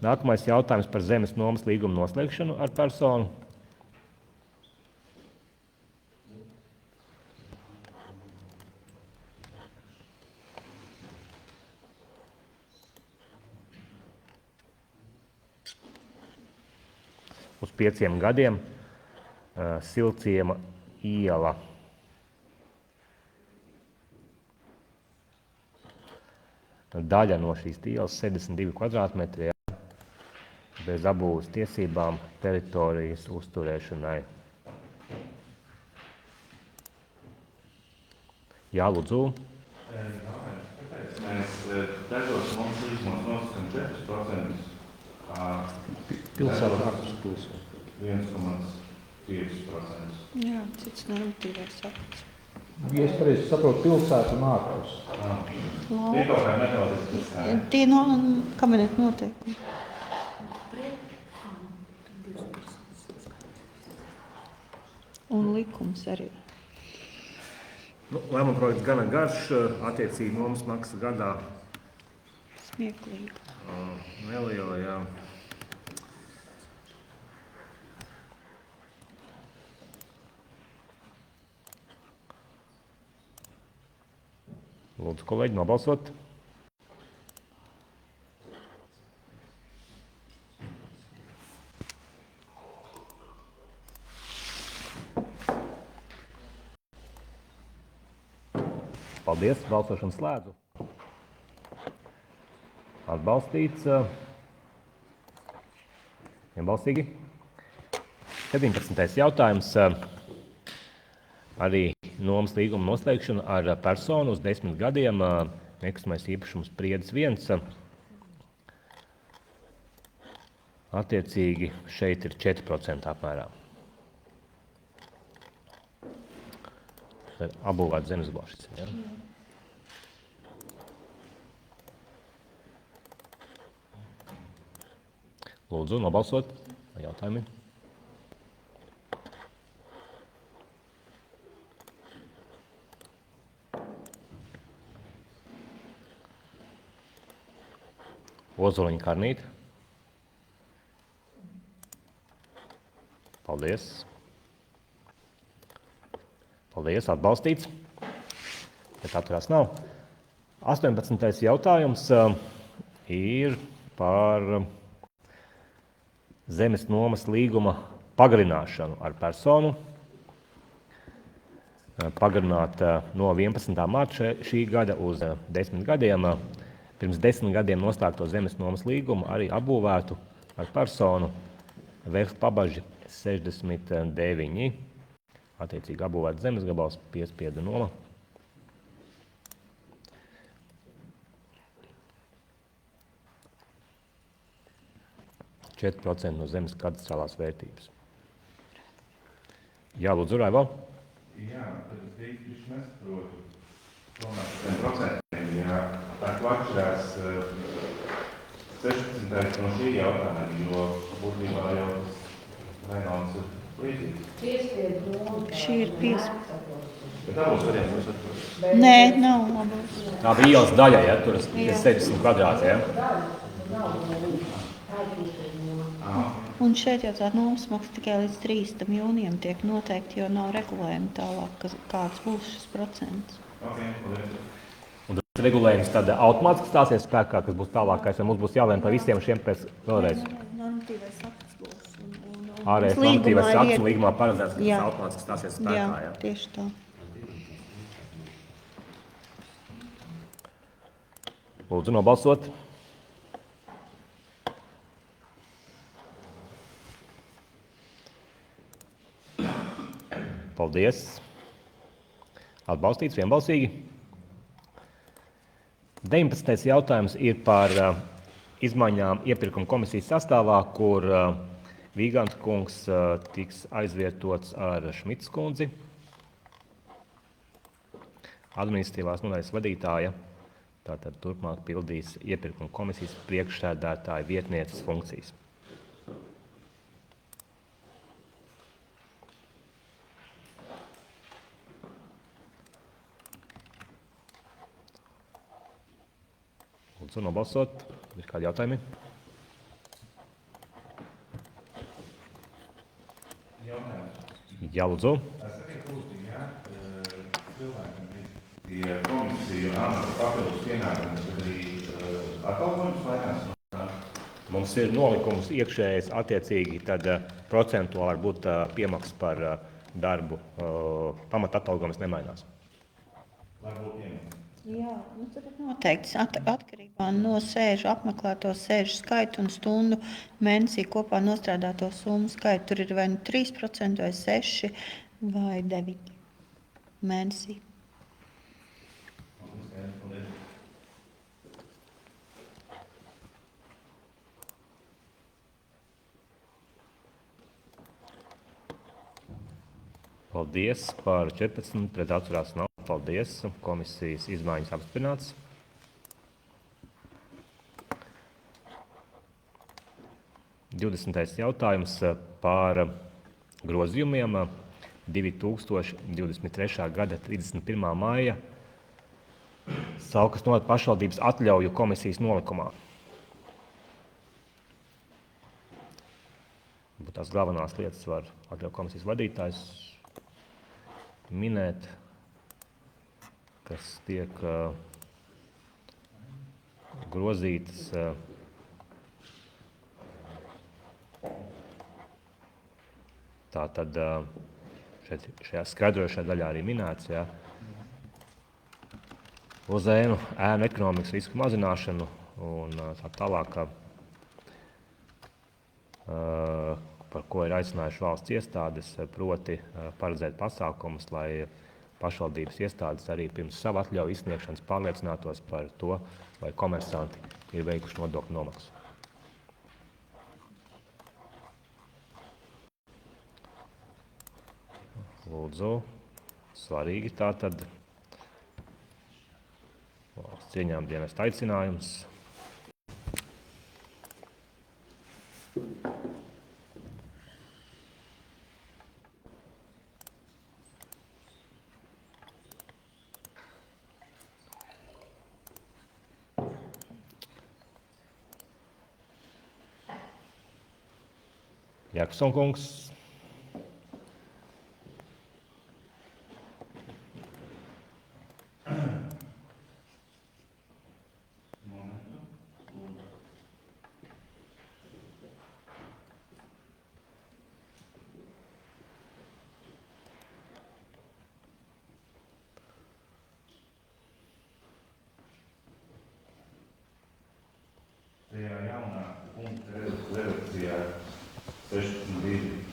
Speaker 2: Nākamais jautājums par zemes nomas līgumu noslēgšanu ar personu. uz 5 gadiem Silciema iela. Daļa no šīs ielas 72 kvadrātmetri bez apbūves tiesībām teritorijas uzturēšanai. Jā, lūdzu.
Speaker 6: Mēs tētos mums līgumos nosakam 4%,
Speaker 7: Pilsēta ārpus pilsēta.
Speaker 6: 1,5%.
Speaker 1: Jā, cits normatīvais akts.
Speaker 7: Ja es pareizi saprotu, pilsēta un ārpus.
Speaker 6: Ir kaut kā metodiski.
Speaker 1: Tie kabineta noteikumi. Un likums arī.
Speaker 2: Lēmuma projekts gana garš, attiecīgi nomas maksa gadā
Speaker 1: Smieklīgi.
Speaker 2: neliela, jā. Lūdzu, kolēģi, nobalsot. Paldies, balsošanu slēdzu. Atbalstīts. Vienbalsīgi. 17. jautājums. Arī nomas līguma noslēgšana ar personu uz 10 gadiem. Nekustamais īpašums Priedes 1. Attiecīgi šeit ir 4% apmērā. Apbūvēt zemes gabals. Ja? Lūdzu, nobalsot jautājumi. Ozoliņa Karnīte. Paldies. Paldies, atbalstīts. Bet atturās nav. 18. jautājums ir par zemes nomas līguma pagarināšanu ar personu. Pagarināt no 11. marta šī gada uz 10 gadiem. Pirms 10 gadiem noslēgto zemes nomas līgumu arī apbūvētu ar personu Verslu pabaži 69. Attiecīgi apbūvēt zemes gabals, piespiedu noma. - 4% no zemes kadastrālās vērtības. Jā, lūdzu, Raivo.
Speaker 6: Jā, tad es īsti nesaprotu. Tomēr par 10%, jā, tā atšķirās 16. no šī jautājuma, jo būtībā jau Reynolds ir līdzīgs.
Speaker 1: Šī ir piespiedu.
Speaker 6: Bet abos variantos atpūs.
Speaker 1: Nē, nav labos.
Speaker 2: Tā bija ielas daļa, ja, tur ir 70 kvadrāti, ja.
Speaker 1: Un šeit jau tā nomas maksa tikai līdz 30. jūnijam tiek noteikti, jo nav regulējumi tālāk, kāds būs šis procents.
Speaker 2: Un tas regulējums tad automātiski stāsies spēkā, kas būs tālākais, vai mums būs jālēm par visiem šiem pēc vēlreiz?
Speaker 1: Normatīvais akts būs.
Speaker 2: Ārējais normatīvais akts un līgumā paredzēts, ka tas automātiski stāsies spēkā,
Speaker 1: Jā,
Speaker 2: ja.
Speaker 1: tieši tā.
Speaker 2: Lūdzu, nobalsot. Paldies. Atbalstīts vienbalsīgi. 19. jautājums ir par izmaiņām iepirkuma komisijas sastāvā, kur Vīgants kungs tiks aizvietots ar Šmits kundzi, administratīvās nodaļas vadītāja. Tātad turpmāk pildīs iepirkuma komisijas priekšsēdētāja vietnieces funkcijas. Lūdzu, nobalsot. Ir kādi jautājumi? Jā, lūdzu.
Speaker 6: Ja komisija amata papildus pienākumus, tad arī atalgojums vainās no
Speaker 2: Mums ir nolikums iekšējais attiecīgi, tad procentuāli var būt piemaksas par darbu. Pamatatalgojums nemainās.
Speaker 1: Jā, nu tad ir noteikts atkarībā no sēžu apmeklēto sēžu skaitu un stundu mēnesī kopā nostrādāto summu skaitu. Tur ir vai nu 3% vai 6 vai 9 mēnesī.
Speaker 2: Paldies par 14, pret atturās nav. Paldies, komisijas izmaiņas apstiprināts. Divdesmitais jautājums par grozījumiem 2023. gada 31. maija Saukas novada pašvaldības atļauju komisijas nolikumā. Tās galvenās lietas var atļauju komisijas vadītājs minēt, kas tiek grozītas. Tātad šajā skaidrošajā daļā arī minēts, jā, uz ēnu ekonomikas risku mazināšanu un tā tālāk, par ko ir aicinājuši valsts iestādes, proti paredzēt pasākumus, lai pašvaldības iestādes arī pirms savu atļauju izsniegšanas pārliecinātos par to, vai komersanti ir veikuši nodokļu nomaksu. Lūdzu, svarīgi tātad valsts ieņēmuma dienesta aicinājums. Jakobson kungs.
Speaker 6: Tajā jaunā punkta redakcijā 16.2.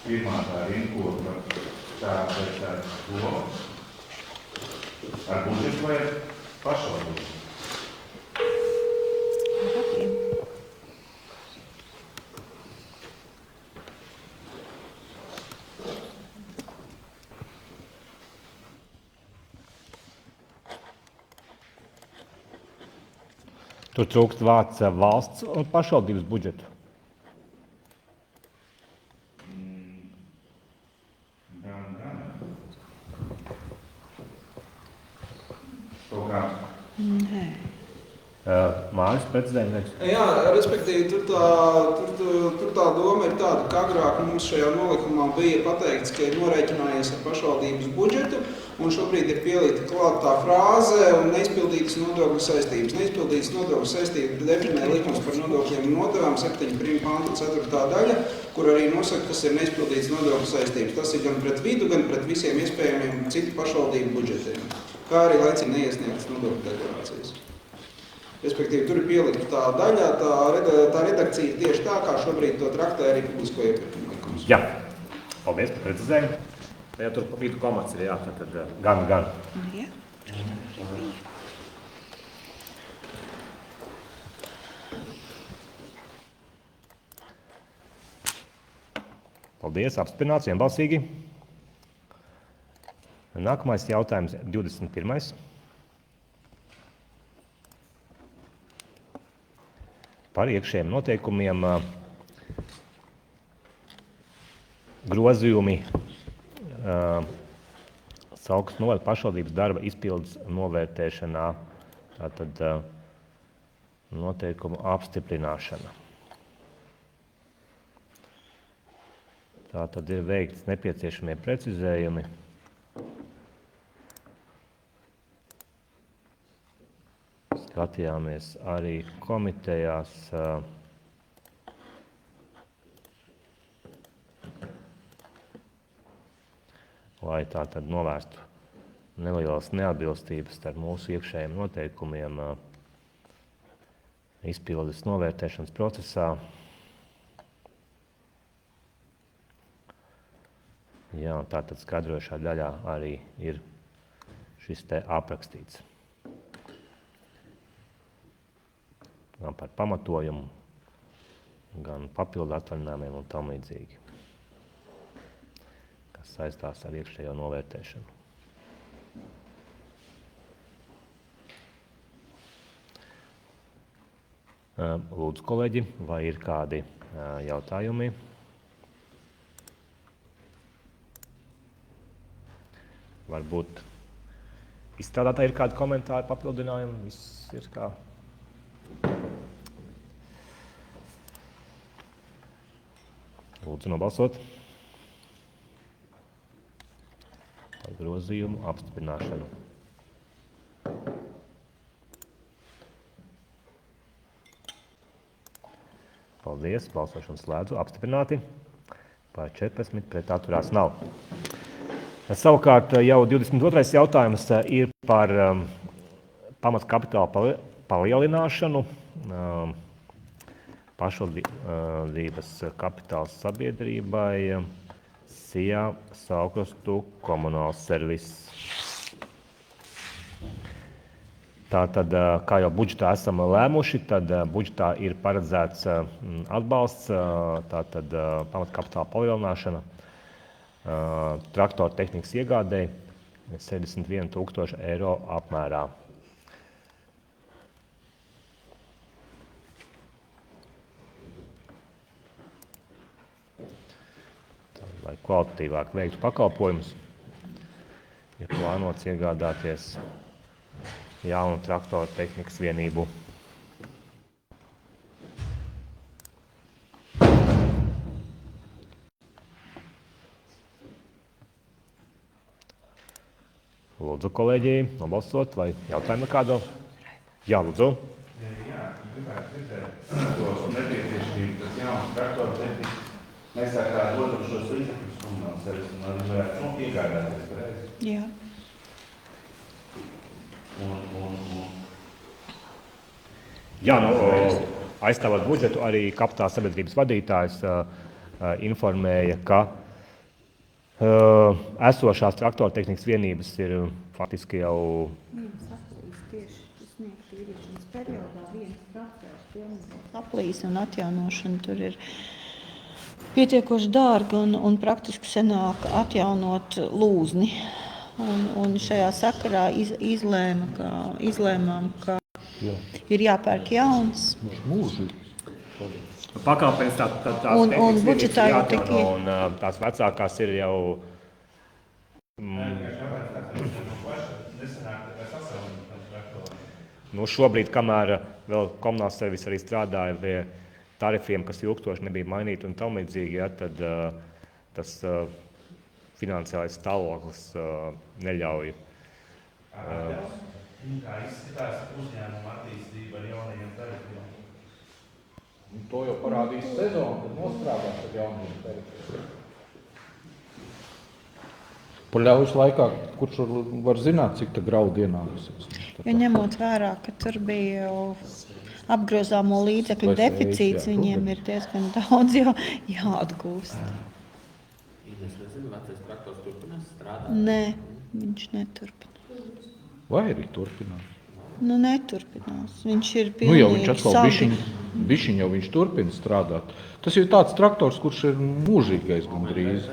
Speaker 6: Pirmā tā rinkopa tā pēc to ar budžetu vai pašvaldību?
Speaker 2: Tur trūkst vārds valsts un pašvaldības budžetu.
Speaker 6: Kaut kā.
Speaker 1: Nē.
Speaker 2: Māris precedējums.
Speaker 10: Jā, respektīvi, tur tā doma ir tāda, ka agrāk mums šajā nolikumā bija pateikts, ka ir norēķinājies ar pašvaldības budžetu, un šobrīd ir pielīta klāt tā frāze un neizpildītas nodokļu saistības. Neizpildītas nodokļu saistības definē likums par nodokļiem un nodevām 7. panta 4. daļa, kur arī nosaka, kas ir neizpildītas nodokļu saistības. Tas ir gan pret vidu, gan pret visiem iespējamiem citu pašvaldību budžetiem, kā arī laicīgi neiesniegtas nodokļu deklarācijas. Respektīvi, tur ir pielikta tā daļā, tā redakcija tieši tā, kā šobrīd to traktē arī publisko iepirkumu likums.
Speaker 2: Jā, paldies par precizējumu. Ja tur papītu komats ir, jā, tad gan.
Speaker 1: Jā.
Speaker 2: Paldies, apstiprināts vienbalsīgi. Nākamais jautājums 21. Par iekšējiem noteikumiem grozījumi Saukas novada pašvaldības darba izpildes novērtēšanā, tātad noteikumu apstiprināšana. Tātad ir veikts nepieciešamie precizējumi. skatījāmies arī komitejās. Lai tā tad novērstu nelielas neatbilstības starp mūsu iekšējiem noteikumiem izpildes novērtēšanas procesā. Jā, tātad skaidrošā daļā arī ir šis te aprakstīts. Gan par pamatojumu, gan papildu atvaļinājumiem un tam līdzīgi, kas saistās ar iekšējo novērtēšanu. Lūdzu, kolēģi, vai ir kādi jautājumi? Varbūt izstrādātā ir kādi komentāri, papildinājumi? Viss ir kā? Lūdzu, nobalsot. Par grozījumu apstiprināšanu. Paldies, balsošanu slēdzu, apstiprināti. Par 14 pret atturās nav. Savukārt jau 22. jautājums ir par pamatkapitāla palielināšanu. Pašvaldības kapitāls sabiedrībai SIA Saukrastu komunāls servis. Tātad, kā jau budžetā esam lēmuši, tad budžetā ir paredzēts atbalsts, tātad pamatkapitāla palielināšana traktoru tehnikas iegādēji 71 000 eiro apmērā. Lai kvalitatīvāk veiktu pakalpojumus, ir plānots iegādāties jaunu traktoru tehnikas vienību. Lūdzu, kolēģi, nobalsot, vai jautājumu kādu? Jā, lūdzu.
Speaker 6: Jā, gribētu redzēt tos nepieciešamību, tas jauns traktoru tehnikas. Mēs tā kā dodam šos līdzekļus komunāls servis un arī varētu iegādāties, pareizi?
Speaker 1: Jā.
Speaker 2: Jā, aizstāvot budžetu, arī kapitāla sabiedrības vadītājs informēja, ka esošās traktoru tehnikas vienības ir faktiski jau...
Speaker 1: Aplīs un atjaunošana tur ir pietiekoši dārga un praktiski senāk atjaunot lūzni. Un šajā sakarā izlēmām, ka ir jāpērk jauns.
Speaker 2: Pakalpojums tās
Speaker 1: un budžetā jau tik ir.
Speaker 2: Un tās vecākās ir jau... Šobrīd, kamēr vēl komunāls servis arī strādāja pie tarifiem, kas ilgstoši nebija mainīti un tam līdzīgi, ja, tad tas finansiālais stāvoklis neļauj.
Speaker 6: Kā izskatās uzņēmuma attīstība ar jaunajiem tarifiem?
Speaker 7: To jau parādīs sezonu, kad nostrādās ar jaunajiem tarifiem. Paļaujas laikā, kurš var zināt, cik tā graudu ienāks.
Speaker 1: Ja ņemot vērā, ka tur bija jau apgrozāmo līdzekļu deficīts, viņiem ir diezgan daudz jāatgūst.
Speaker 9: Vecais traktors turpinās strādāt?
Speaker 1: Nē, viņš neturpinās.
Speaker 7: Vai arī turpinās?
Speaker 1: Neturpinās. Viņš ir pilnīgi
Speaker 7: jau viņš atkal bišķiņ jau viņš turpina strādāt. Tas ir tāds traktors, kurš ir mūžīgais gandrīz.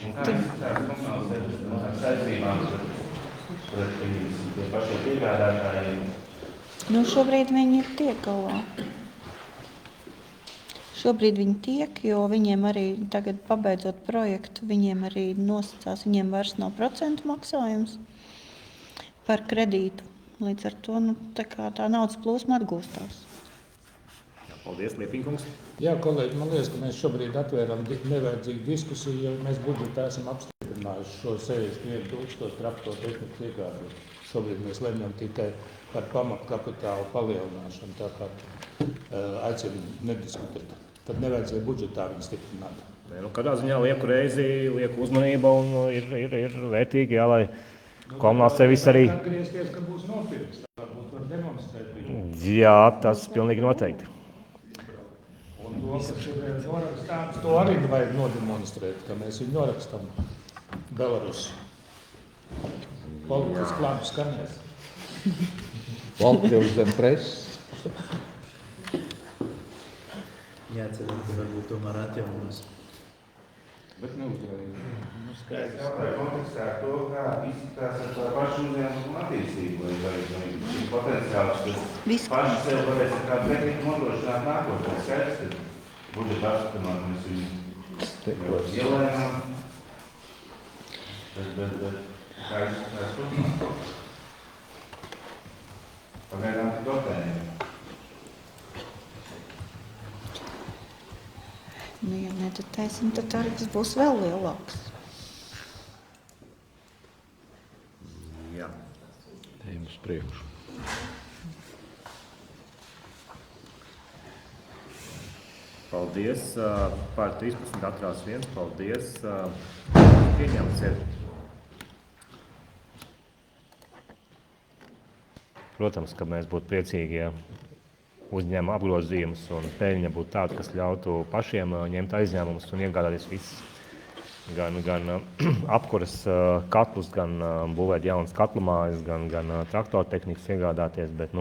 Speaker 6: Un kā izskatās komunāls servis no saistībām pret tie pašiem iegādātājiem?
Speaker 1: Šobrīd viņi tiek galā. Šobrīd viņi tiek, jo viņiem arī tagad pabeidzot projektu, viņiem arī nosacās, viņiem vairs nav procentu maksājums par kredītu. Līdz ar to tā naudas plūsma atgūstās.
Speaker 2: Paldies, Liepiņkungs.
Speaker 9: Jā, kolēģi, man liekas, ka mēs šobrīd atvēram nevajadzīgu diskusiju, jo mēs budžetā esam apstiprinājuši šo 61,000 traktoru tehnikas iegādi. Šobrīd mēs lemjam tikai par pamatkapitālu palielināšanu, tā kā aicinu nediskutēt. Tad nevajadzēja budžetā viņu stiprināt.
Speaker 2: Katrā ziņā lieku uzmanību un ir vērtīgi, jā, lai komunāls servis arī...
Speaker 9: Atgriezties, ka būs nopirks, varbūt var demonstrēt viņu.
Speaker 2: Jā, tas pilnīgi noteikti.
Speaker 9: Un to, kas ir norakstāms, to arī vajag nodemonstrēt, ka mēs viņu norakstam Belarus. Politikas klābu skanēs.
Speaker 7: Valkļevs zem preses.
Speaker 3: Jāceram, ka varbūt tomēr atjaunos.
Speaker 7: Bet neuzvarēja.
Speaker 6: Es jautāju kontekstā ar to, kā izskatās ar tā pašu uzņēmumu attīstību, vai šis potenciāls, kas paši sev varēs ar kādu tehniku nodrošināt nākotnē. Skaidrs, ka budžeta apstiprināt mēs viņu ielēmām, bet kā izskatās turpmāk? Pagaidām tik dotējiem.
Speaker 1: Ja nedotēsim, tad tarifs būs vēl lielāks.
Speaker 2: Jā.
Speaker 7: Ejam uz priekšu.
Speaker 2: Paldies par 13 atrās 1. Paldies. Pieņemts ir. Protams, ka mēs būtu priecīgi, ja uzņēmuma apgrozījums un peļņa būtu tāda, kas ļautu pašiem ņemt aizņēmumus un iegādāties visus. Gan apkuras katlus, gan būvēt jaunas katlumājas, gan traktortehnikas iegādāties, bet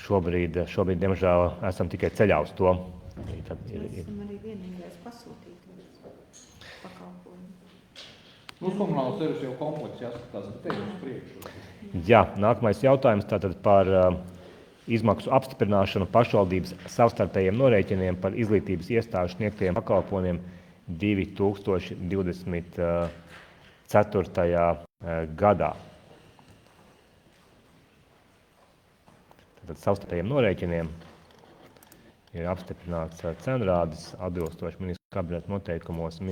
Speaker 2: šobrīd, diemžēl, esam tikai ceļā uz to.
Speaker 1: Mēs esam arī vienīgais pasūtītājs pakalpojumu.
Speaker 7: Komunāls servis jau komplekss jāskatās, bet ejam uz priekšu.
Speaker 2: Jā, nākamais jautājums tātad par izmaksu apstiprināšanu pašvaldības savstarpējiem norēķiniem par izglītības iestāžu sniegtajiem pakalpojumiem 2024. gadā. Tātad savstarpējiem norēķiniem ir apstiprināts cenrādes atbilstoši ministru kabineta noteikumos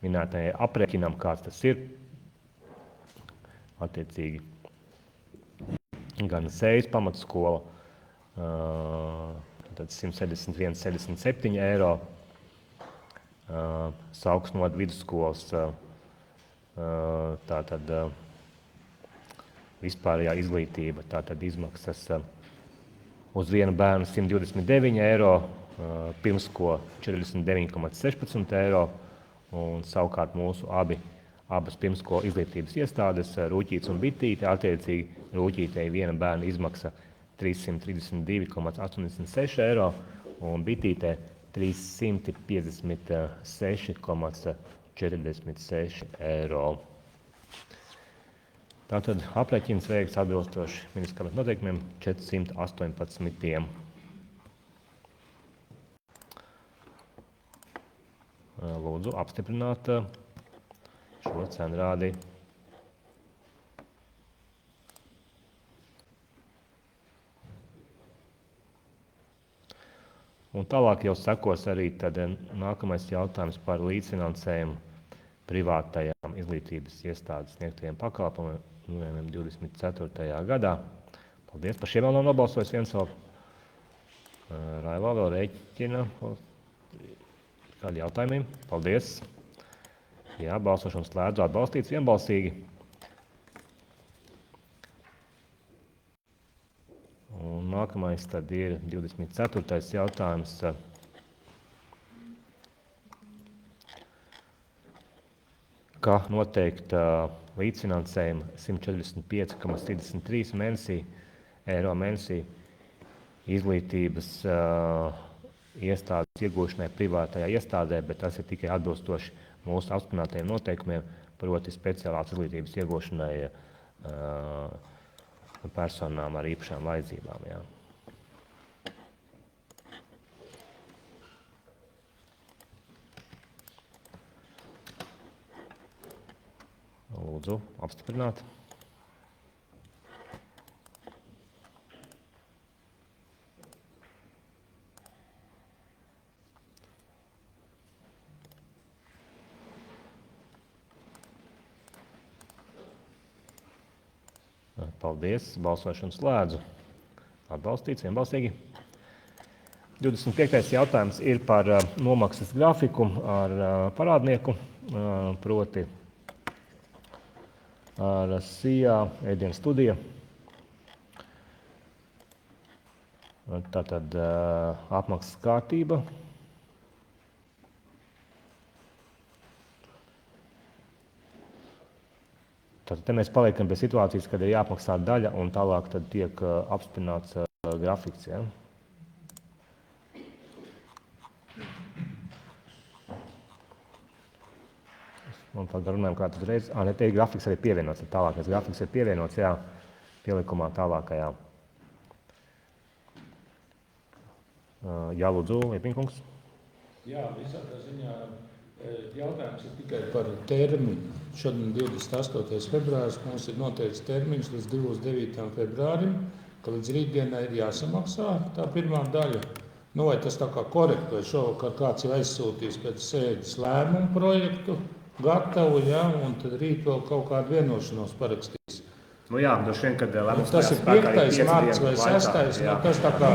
Speaker 2: minētajai aprēķinam, kāds tas ir. Attiecīgi gan Sejas pamatskola, tad 171,67 eiro, Sauksnoda vidusskolas, tātad vispārējā izglītība, tātad izmaksas uz vienu bērnu 129 eiro, pirmsko 49,16 eiro, un savukārt mūsu abas pirmsko izglītības iestādes, Rūķītes un Bitīte, attiecīgi Rūķītei viena bērna izmaksa 332,86 eiro un Bitītei 356,46 eiro. Tātad aprēķins veikts atbilstoši ministra kabineta noteikumiem 418. Lūdzu apstiprināt šo cenrādi. Un tālāk jau sekos arī nākamais jautājums par līdzfinansējumu privātajām izglītības iestādes sniegtajiem pakalpojumiem 24. gadā. Paldies, par šiem vēl nav nobalsojis viens vēl. Raivā vēl rēķina kādi jautājumi. Paldies. Jā, balsošanu slēdzu, atbalstīts vienbalsīgi. Un nākamais tad ir 24. jautājums. Kā noteikt līdzfinansējumu 145,33 eiro mēnesī izglītības iestādes iegūšanai privātajā iestādē, bet tas ir tikai atbilstoši mūsu apstiprinātajiem noteikumiem, proti speciālās izglītības iegūšanai personām ar īpašām vajadzībām. Jā. Lūdzu, apstiprināt. Paldies. Balsošanu slēdzu. Atbalstīts vienbalsīgi. 25. jautājums ir par nomaksas grafiku ar parādnieku, proti ar SIA ēdienas studija. Tātad apmaksas kārtība. Tātad te mēs paliekam pie situācijas, kad ir jāapmaksā daļa un tālāk tad tiek apstiprināts grafiks. Ja? Un tad runājam, kā tad reiz, ne, te ir grafiks arī pievienots, tālākais grafiks ir pievienots, jā, pielikumā tālākajā. Jā, lūdzu, Iepiņkungs.
Speaker 9: Jā, visādā ziņā jautājums ir tikai par termiņu. Šodien 28. februāris mums ir noteikts termiņš līdz 29. februārim, ka līdz rītdienai ir jāsamaksā tā pirmā daļa. Nu, vai tas tā kā korekti, vai šovakar kāds ir aizsūtījis pēc sēdes lēmumu projektu, gatavu, ja, un tad rīt vēl kaut kādu vienošanos parakstīs.
Speaker 2: Nu jā, droši vien, kad lēmums
Speaker 9: tas ir 5. marts vai 6. Nu, tas tā kā,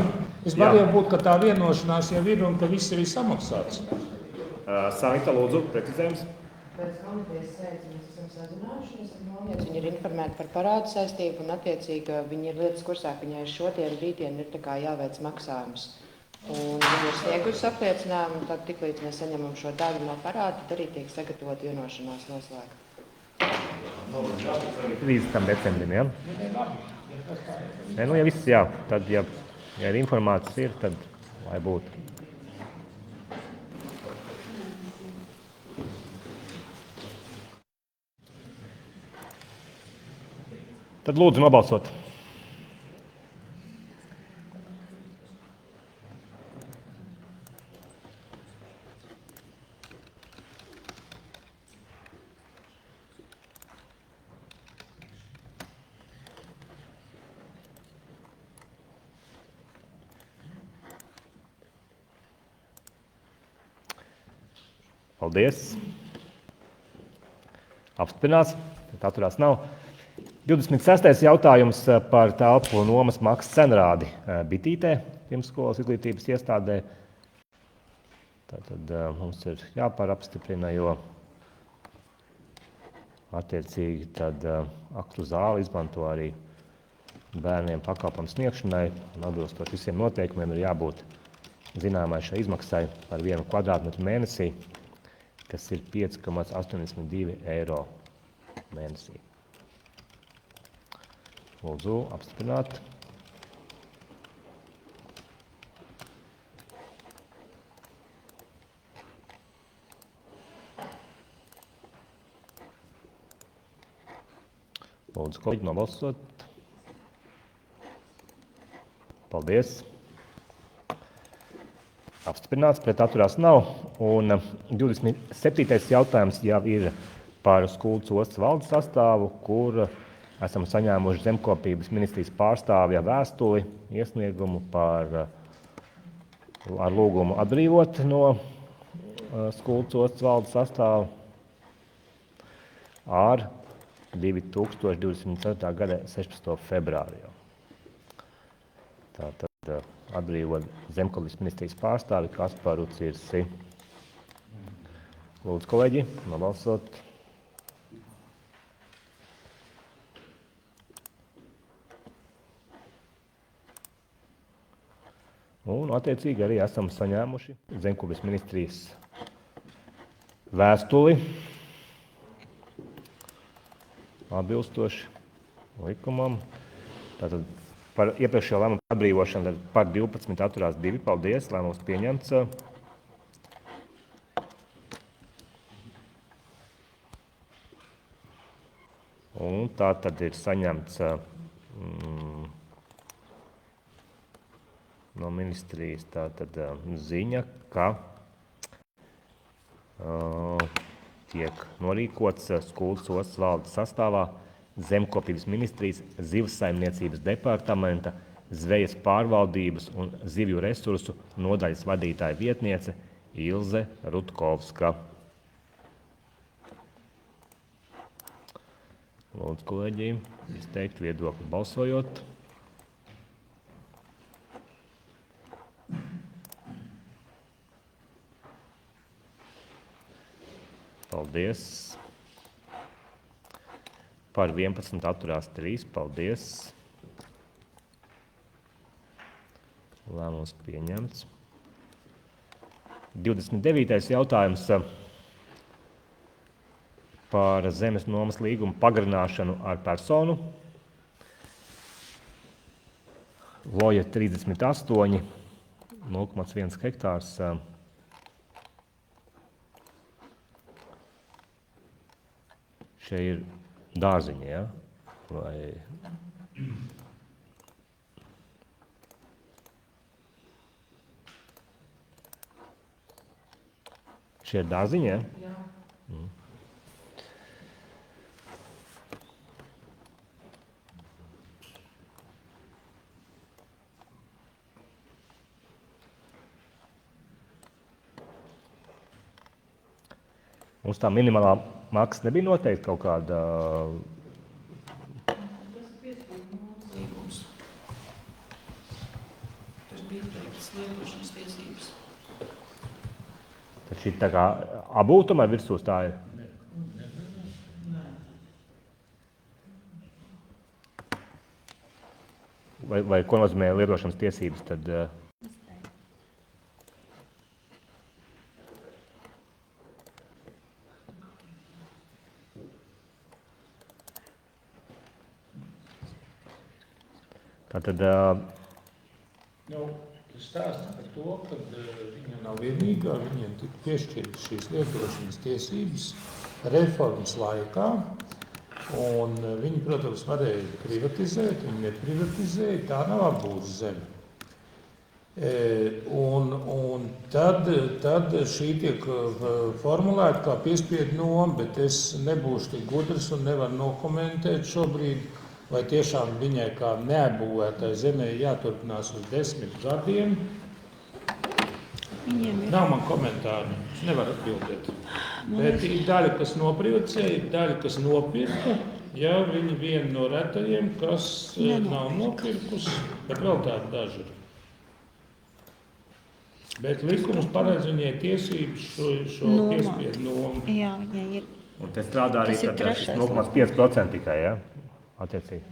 Speaker 9: es varēju būt, ka tā vienošanās jau ir un ka viss ir samaksāts.
Speaker 2: Sanita, lūdzu, precizējums.
Speaker 11: Pēc komitejas sēdes mēs esam sazinājušies ar Monētu. Viņi ir informēti par parādu saistību un attiecīgi viņi ir lietas kursā, ka viņai šodien rītdien ir tā kā jāveic maksājums. Un viņi ir sniegusi apliecinājumu, tad tiklīdz mēs saņemam šo daļu no parāda, tad arī tiek sagatavot vienošanās noslēgt.
Speaker 2: 30. decembrim, ja? Nē, nu, ja viss, jā, tad, ja ir informācijas ir, tad lai būtu. Tad lūdzu nobalsot. Paldies. Apstiprināts, atturās nav. 26. jautājums par telpu nomas maksas cenrādi Bitītē, pirmsskolas izglītības iestādē. Tātad mums ir jāpārapstiprina, jo attiecīgi tad aktu zāli izmanto arī bērniem pakalpojumu sniegšanai. Atbilstoši visiem noteikumiem ir jābūt zināmai šai izmaksai par 1 kvadrātmetru mēnesī, kas ir 5,82 eiro mēnesī. Lūdzu, apstiprināt. Lūdzu, kolēģi, nobalsot. Paldies. Apstiprināts, pret atturās nav. Un 27. jautājums jau ir par Skuldus ostas valdes sastāvu, kur esam saņēmuši zemkopības ministrijas pārstāvja vēstuli iesniegumu ar lūgumu atbrīvot no Skuldus ostas valdes sastāvu ar 2024. gada 16. februāri. Tātad atbrīvot zemkopības ministrijas pārstāvi Kasparu Cirsi. Lūdzu, kolēģi, nobalsot. Un attiecīgi arī esam saņēmuši zemkopības ministrijas vēstuli atbilstoši likumam. Tātad par iepriekšējo lēmumu atbrīvošanu par 12 atturās 2. Paldies, lēmums pieņemts. Un tā tad ir saņemts no ministrijas tātad ziņa, ka tiek norīkots Skuldus ostas valdes sastāvā Zemkopības ministrijas zivsaimniecības departamenta zvejas pārvaldības un zivju resursu nodaļas vadītāja vietniece Ilze Rutkovska. Lūdzu, kolēģi, izteikt viedokli balsojot. Paldies. Par 11 atturās 3. Paldies. Lēmums pieņemts. 29. jautājums par zemes nomas līgumu pagarināšanu ar personu. Loja 38, 0,1 hektārs. Šie ir dārziņi, ja? Vai... Šie ir dārziņi, ja? Jā. Mums tā minimālā maksa nebija noteikti kaut kāda...
Speaker 12: Tas ir piespiedu nomas līgums. Tas bija teikts lietošanas tiesības.
Speaker 2: Tad šī tā kā abu tomēr virsū tā ir? Vai ko nozīmē lietošanas tiesības, tad... Tātad...
Speaker 9: Tas stāsta par to, ka viņa nav vienīgā, viņiem tika piešķirtas šīs lietošanas tiesības reformas laikā, un viņi, protams, varēja privatizēt, viņi neprivatizēja, tā nav apbūves zeme. Un tad šī tiek formulēta kā piespiedu noma, bet es nebūšu tik gudrs un nevaru nokomentēt šobrīd, vai tiešām viņai kā neapbūvētai zemē jāturpinās uz 10 gadiem. Nav man komentāri, es nevaru atbildēt. Bet ir daļa, kas noprivatizēja, ir daļa, kas nopirka. Ja viņi viena no retajiem, kas nav nopirkus, bet vēl tādi daži ir. Bet likums paredz viņai tiesības šo piespiedu nomu.
Speaker 1: Jā, viņai ir.
Speaker 2: Un te strādā arī 0,5% tikai, ja? Attiecīgi.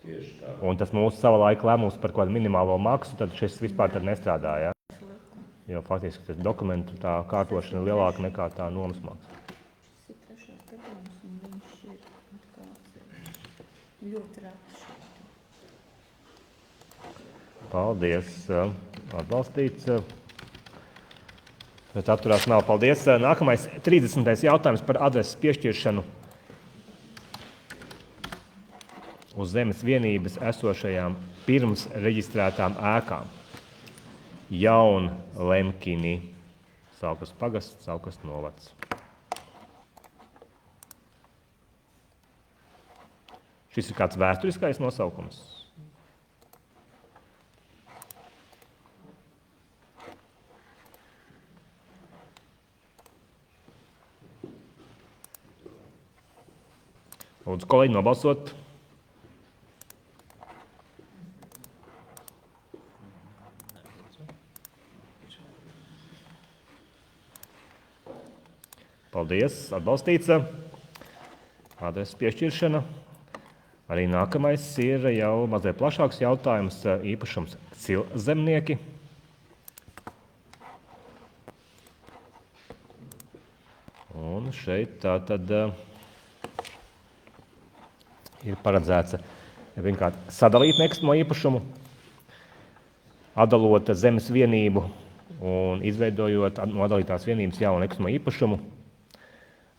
Speaker 9: Tieši tā.
Speaker 2: Un tas mūsu sava laika lēmums par kādu minimālo maksu, tad šis vispār tad nestrādā, ja? Jo faktiski tas dokumentu tā kārtošana ir lielāka nekā tā nomas maksa.
Speaker 1: Tas ir trešais gadījums, un viņš ir atklāts ļoti rēts šeit.
Speaker 2: Paldies. Atbalstīts. Bet atturās nav. Paldies. Nākamais 30. jautājums par adreses piešķiršanu uz zemes vienības esošajām pirms reģistrētām ēkām. Jaun Lemkini, Saukas pagasts, Saukas novads. Šis ir kāds vēsturiskais nosaukums? Lūdzu, kolēģi, nobalsot. Paldies, atbalstīts. Adreses piešķiršana. Arī nākamais ir jau mazliet plašāks jautājums, īpašums cilzemnieki. Un šeit tātad ir paredzēts vienkārt sadalīt nekustamo īpašumu, atdalot zemes vienību un izveidojot no atdalītās vienības jaunu nekustamo īpašumu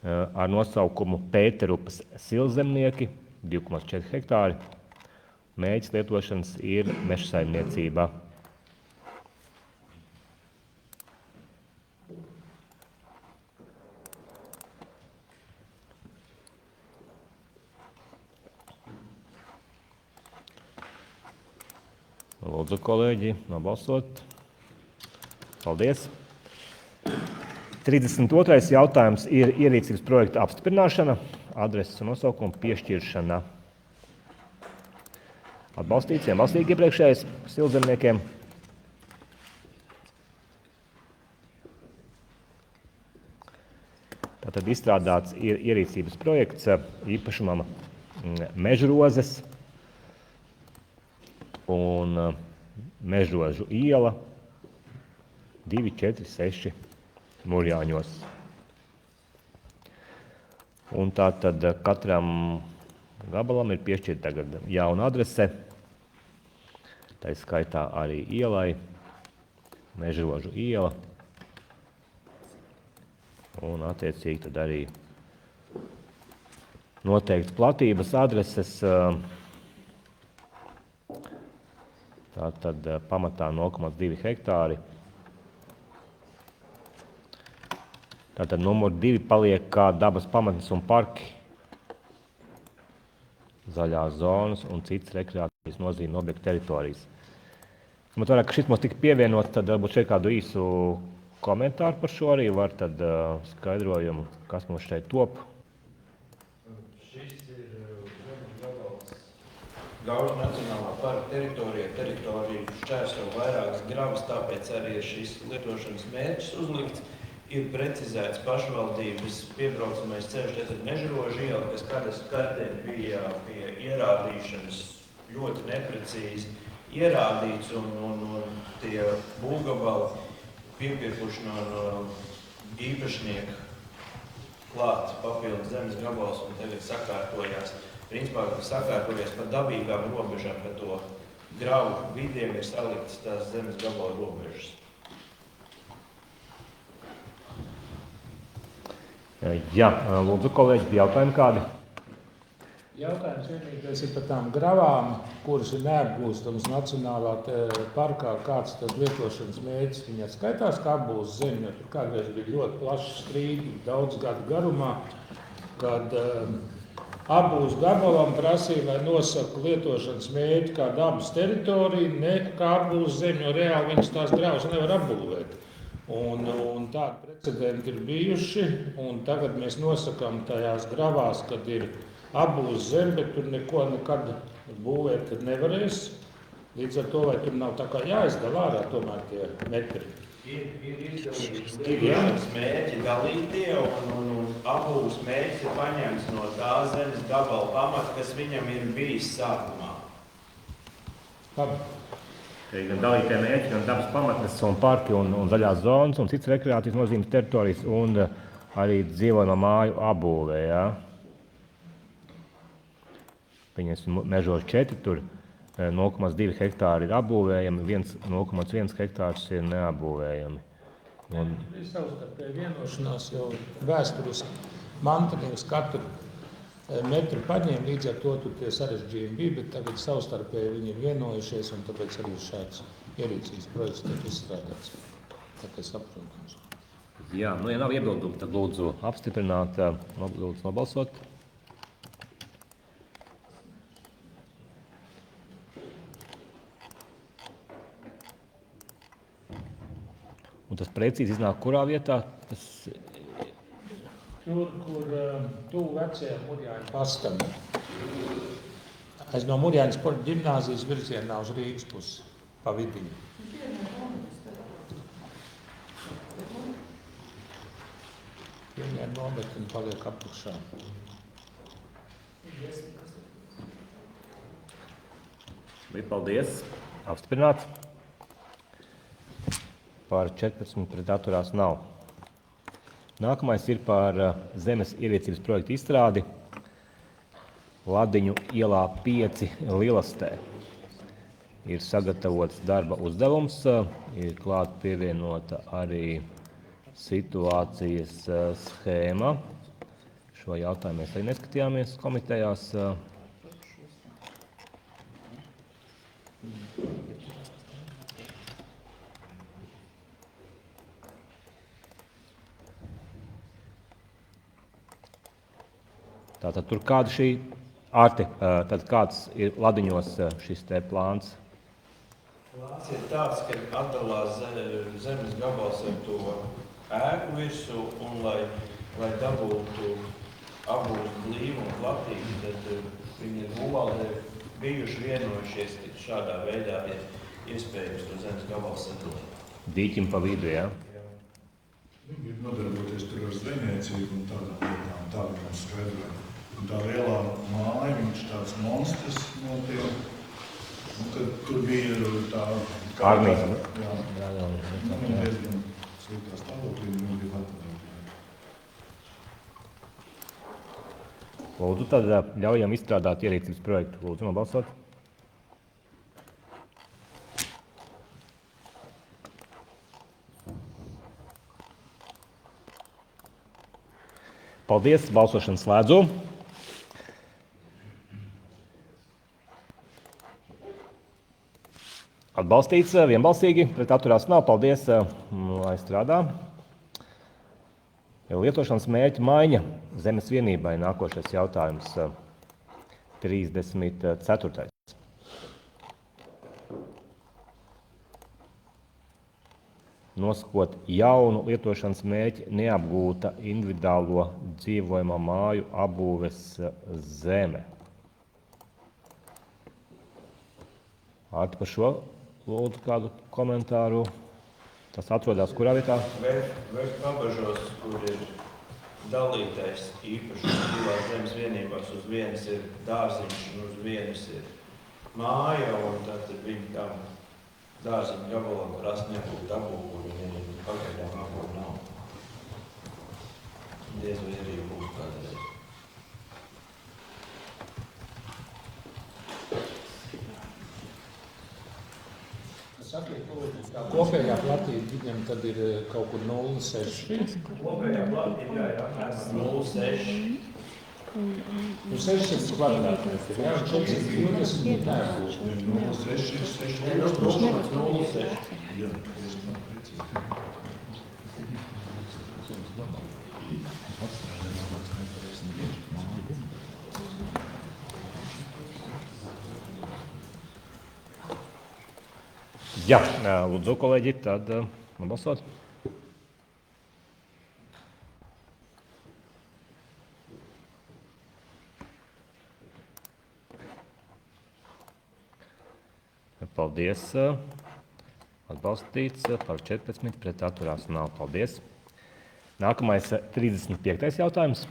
Speaker 2: ar nosaukumu Pēterupas cilzemnieki, 2,4 hektāri. Mērķis lietošanas ir mežsaimniecība. Lūdzu, kolēģi, nobalsot. Paldies. 32. jautājums ir ierīcības projekta apstiprināšana. adreses un nosaukuma piešķiršana. Atbalstīts, vienbalsīgi iepriekšējais Silzemniekiem. Tātad izstrādāts ierīcības projekts īpašumam Mežrozes un Mežrožu iela 246 Murjāņos. Un tātad katram gabalam ir piešķirta tagad jauna adrese, tā skaitā arī ielai, Mežrožu iela. Un attiecīgi tad arī noteikti platības adreses, tātad pamatā 0,2 hektāri. Tātad numur 2 paliek kā dabas pamatnes un parki, zaļās zonas un citas rekreācijas nozīme objektu teritorijas. Man vairāk, ka šis mums tika pievienots, tad varbūt šeit kādu īsu komentāru par šo arī var tad skaidrojumu, kas mums šeit top.
Speaker 13: Šis ir zemes gabals Gaujas Nacionālā parka teritorijā. Teritorija šķērso vairākas gravas, tāpēc arī ir šis lietošanas mērķis uzlikts. Ir precizēts pašvaldības piebraucamais ceļš, tātad Mežrožu iela, kas kādas kartē bija pie ierādīšanas ļoti neprecīzi ierādīts un tie būvgabali piepirkuši no īpašnieka klāt papildus zemes gabals un tagad sakārtojās. Principā, sakārtojies par dabīgām robežām, pa to gravu vidiem ir saliktas tās zemes gabala robežas.
Speaker 2: Jā, lūdzu, kolēģi, jautājumi kādi?
Speaker 9: Jautājums vienīgais ir par tām gravām, kuras ir neapgūstamas Nacionālā parkā. Kāds tad lietošanas mērķis viņā skaitās, kā apgūst zemi? Tur kādreiz bija ļoti plaši strīdi, daudz gadu garumā, kad apgūst gabalam prasīja, lai nosaka lietošanas mērķi kā dabas teritorija, ne kā apgūst zemi, jo reāli viņas tās gravas nevar apbūvēt. Un tādi precedenti ir bijuši, un tagad mēs nosakām tajās gravās, kad ir apbūs zem, bet tur neko nekad būvēt nevarēs. Līdz ar to, vai tur nav tā kā jāizdala ārā tomēr tie metri.
Speaker 13: Ir izdalīts mērķi dalītie, un apbūves mērķis ir paņemts no tā zemes gabala pamata, kas viņam ir bijis sākumā.
Speaker 9: Labi.
Speaker 2: Gan dalītie mērķi, gan dabas pamatnes un parki un zaļās zonas un citas rekreācijas nozīmes teritorijas un arī dzīvojamo māju apbūvē. Ja? Pieņemsim Mežrožu 4, tur 0,2 hektāri ir apbūvējami, 0,1 hektārs ir neapbūvējami.
Speaker 9: Ir savstarpēji vienošanās jau vēsturiski mantinieks katru metru paņēma, līdz ar to tur tie sarežģījumi bija, bet tagad savstarpēji viņi ir vienojušies, un tāpēc arī šāds ierīcības projekts tiek izstrādāts. Tāpēc saprotams.
Speaker 2: Jā, ja nav iebildumi, tad lūdzu apstiprināt, lūdzu nobalsot. Un tas precīzi iznāk kurā vietā?
Speaker 9: Tur, kur tuvu vecajam Murjāņu pastam. Aiz no Murjāņu sporta ģimnāzijas virzienā uz Rīgas pusi, pa vidiņu. Pieņēma nomet un paliek apakšā.
Speaker 2: Paldies. Apstiprināts. Par 14 pret atturās nav. Nākamais ir par zemes ierīcības projektu izstrādi Ladiņu ielā 5 Lielastē. Ir sagatavots darba uzdevums, ir klāt pievienota arī situācijas schēma. Šo jautājumu mēs arī neskatījāmies komitejās. Tātad tur kāda šī Arti, tad kāds ir Ladiņos šis te plāns?
Speaker 13: Plāns ir tāds, ka atdalās zemes gabals ar to ēku virsū, un lai dabūtu abūs blīvu un platību, tad viņi ir būvvaldē bijuši vienojušies, ka šādā veidā ir iespējams to zemes gabalu sadalīt.
Speaker 2: Dīķim pa vidu, jā?
Speaker 8: Viņi grib nodarboties tur ar zvejniecību un tādām lietām, tā viņam skaidroja. Un tā lielā māja, viņš tāds monstrs no tiem, un tad tur bija tā...
Speaker 2: Armija, ne?
Speaker 8: Jā. Viņi diezgan sliktā stāvoklī, viņi bija atpadot.
Speaker 2: Lūdzu, tad ļaujam izstrādāt ierīcības projektu. Lūdzu, nobalsot. Paldies, balsošanu slēdzu. Atbalstīts vienbalsīgi, pret atturās nav. Paldies, lai strādā. Lietošanas mērķa maiņa zemes vienībai. Nākošais jautājums 34. Nosakot jaunu lietošanas mērķi neapgūta individuālo dzīvojamo māju apbūves zeme. Ārti par šo lūdzu kādu komentāru. Tas atrodas kurā vietā?
Speaker 13: Vēl pabažos, kur ir dalītais īpašums divās zemes vienībās. Uz vienas ir dārziņš un uz vienas ir māja, un tad viņi tam dārziņu gabalam rast nebūtu apbūvu, un viņi pagaidām apbūvu nav. Diez vai arī būtu kādreiz.
Speaker 9: Kopējā platība viņam tad ir kaut kur 0,6.
Speaker 13: Kopējā platība ir apmēram 0,6.
Speaker 9: 600 kvadrātmetri. Jā, 420 nebūtu.
Speaker 13: 0,6.
Speaker 2: Jā, lūdzu, kolēģi, tad nobalsot. Paldies. Atbalstīts par 14, pret atturās nav. Paldies. Nākamais 35. jautājums.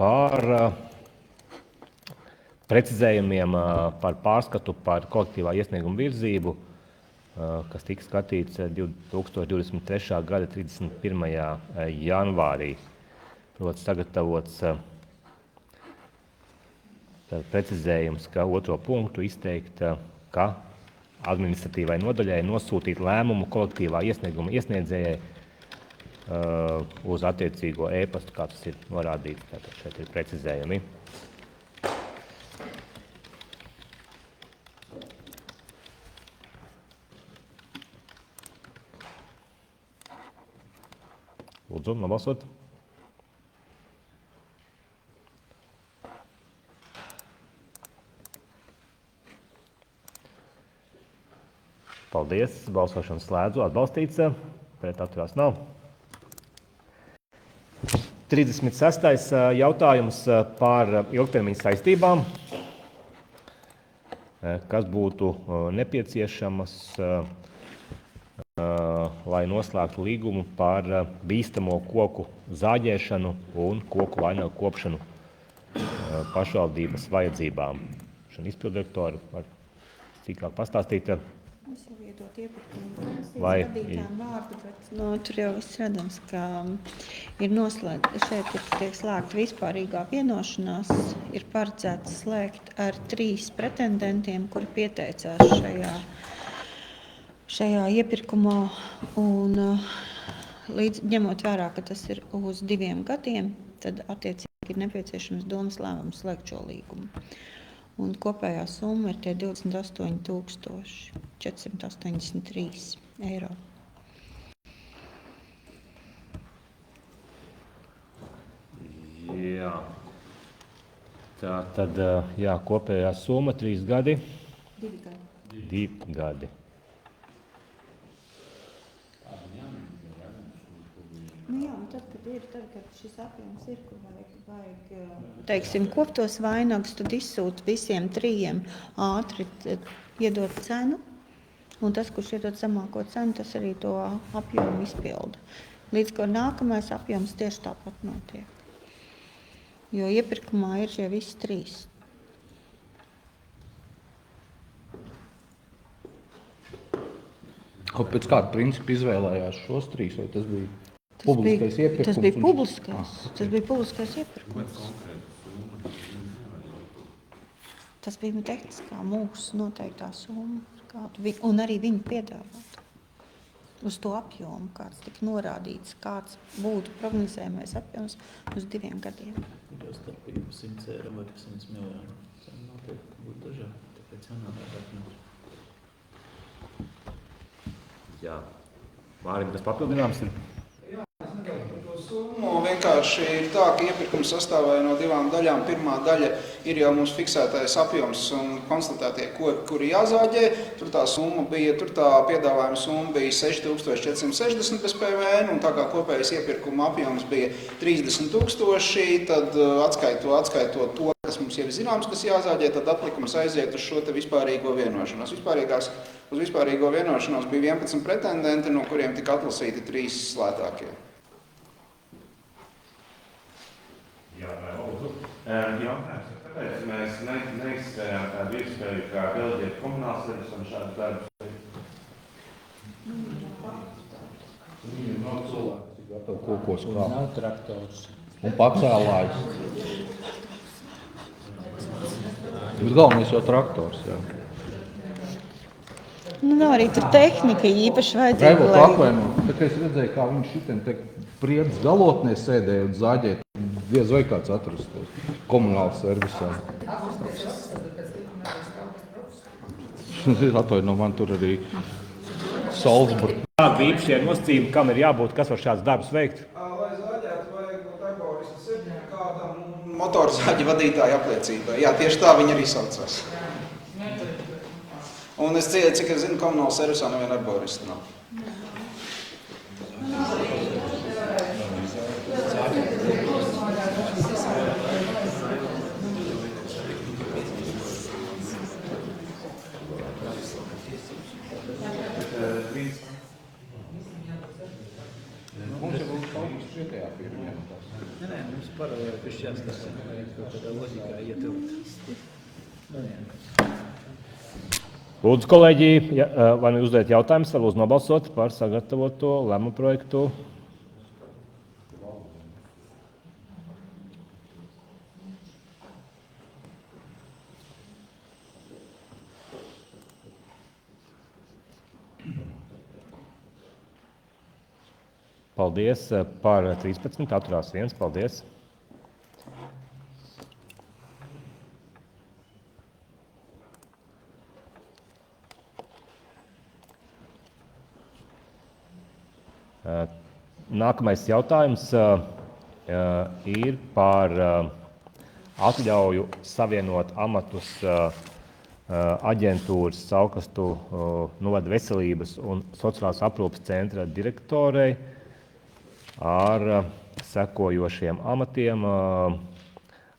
Speaker 2: Par precizējumiem par pārskatu par kolektīvā iesnieguma virzību, kas tika skatīts 2023. gada 31. janvārī. Proti sagatavots precizējums, ka otro punktu izteikt, ka administratīvai nodaļai nosūtīt lēmumu kolektīvā iesnieguma iesniedzējai uz attiecīgo e-pastu, kā tas ir norādīts. Tātad šeit ir precizējumi. Lūdzu, nobalsot. Paldies. Balsošanu slēdzu. Atbalstīts. Pret atturās nav. 36. jautājums par ilgtermiņa saistībām, kas būtu nepieciešamas, lai noslēgtu līgumu par bīstamo koku zāģēšanu un koku vainagu kopšanu pašvaldības vajadzībām. Šodien izpildirektori var sīkāk pastāstīt.
Speaker 1: Es jau iedot iepirkumu
Speaker 2: Vai
Speaker 1: vadītājiem vārdu, bet tur jau viss redzams, ka ir šeit tiek slēgta vispārīgā vienošanās, ir paredzēts slēgt ar 3 pretendentiem, kuri pieteicās šajā iepirkumā, un ņemot vērā, ka tas ir uz 2 gadiem, tad attiecīgi ir nepieciešams domas lēmums slēgt šo līgumu. Un kopējā summa ir tie 28,483 eiro.
Speaker 2: Jā. Tā tad, jā, kopējā summa 3 gadi.
Speaker 1: 2 gadi.
Speaker 2: 2 gadi.
Speaker 1: Jā, un tad, kad šis apjoms ir, kur vajag teiksim, koptos vainagus, tad izsūt visiem 3 ātri iedot cenu, un tas, kurš iedod zemāko cenu, tas arī to apjomu izpilda. Līdz ko nākamais apjoms tieši tāpat notiek. Jo iepirkumā ir šie visi 3.
Speaker 7: Pēc kāda principa izvēlējās šos 3, vai tas bija publiskais iepirkums?
Speaker 1: Tas bija publiskais iepirkums. Tas bija tehniskā mūsu noteiktā summa, un arī viņa piedāvāt uz to apjomu, kāds tika norādīts, kāds būtu prognozējamais apjoms uz 2 gadiem.
Speaker 3: Jo starpība 100 eiro vai 100 miljonu. Tas noteikti būtu dažādi, tāpēc jānāk apjoms.
Speaker 2: Jā. Mārim, tas papildinājums ir?
Speaker 10: Jā, es negaidu par to summu. Vienkārši ir tā, ka iepirkums sastāvēja no 2 daļām. Pirmā daļa ir jau mūsu fiksētais apjoms un konstatētie koki, kuri jāzāģē. Tur tā piedāvājuma summa bija 6460 bez PVN, un tā kā kopējais iepirkuma apjoms bija 30 000, tad atskaitot to, kas mums jau ir zināms, kas jāzāģē, tad atlikums aiziet uz šo te vispārīgo vienošanos. Uz vispārīgo vienošanos bija 11 pretendenti, no kuriem tika atlasīti 3 slētākie.
Speaker 6: Jā, lūdzu. Jautājums ir, kāpēc mēs neizskējām tādu iespēju, kā deleģēt komunāls servis un šādus darbus?
Speaker 7: Viņam nav cilvēks, gatavi kokos kā.
Speaker 9: Nav traktors.
Speaker 7: Un pacēlājs. Bet galvenais jau traktors, jā.
Speaker 1: Nav arī tur tehnika īpaši vajadzīga.
Speaker 7: Reivot atvainot, bet es redzēju, kā viņš šitien te priedz galotnē sēdēja un zāģēt. Diez vai kāds atrastos komunāls servisā. Atvainot, man tur arī Salzburg.
Speaker 2: Kāda bija īpašie nosacījumi, kam ir jābūt, kas var šāds darbs veikt?
Speaker 10: Lai zāģētu, vajag būt arborista certifikātam un motorzāģi vadītāja apliecībai. Jā, tieši tā viņi arī saucās. Un es cik es zinu, komunāla servisā neviena arborista nav.
Speaker 7: Mums jau būs kaut kas vietējā pirmajā.
Speaker 3: Nē, mums paralēli pēc jāstāsta, kaut kādā loģikā ietilpt.
Speaker 2: Lūdzu, kolēģi, vai nu uzdēt jautājumus, var lūdzu nobalsot par sagatavoto lēmumu projektu. Paldies par 13, atturās 1, paldies. Nākamais jautājums ir par atļauju savienot amatus aģentūras Saukastu novada veselības un sociālās aprūpes centra direktorei ar sekojošiem amatiem: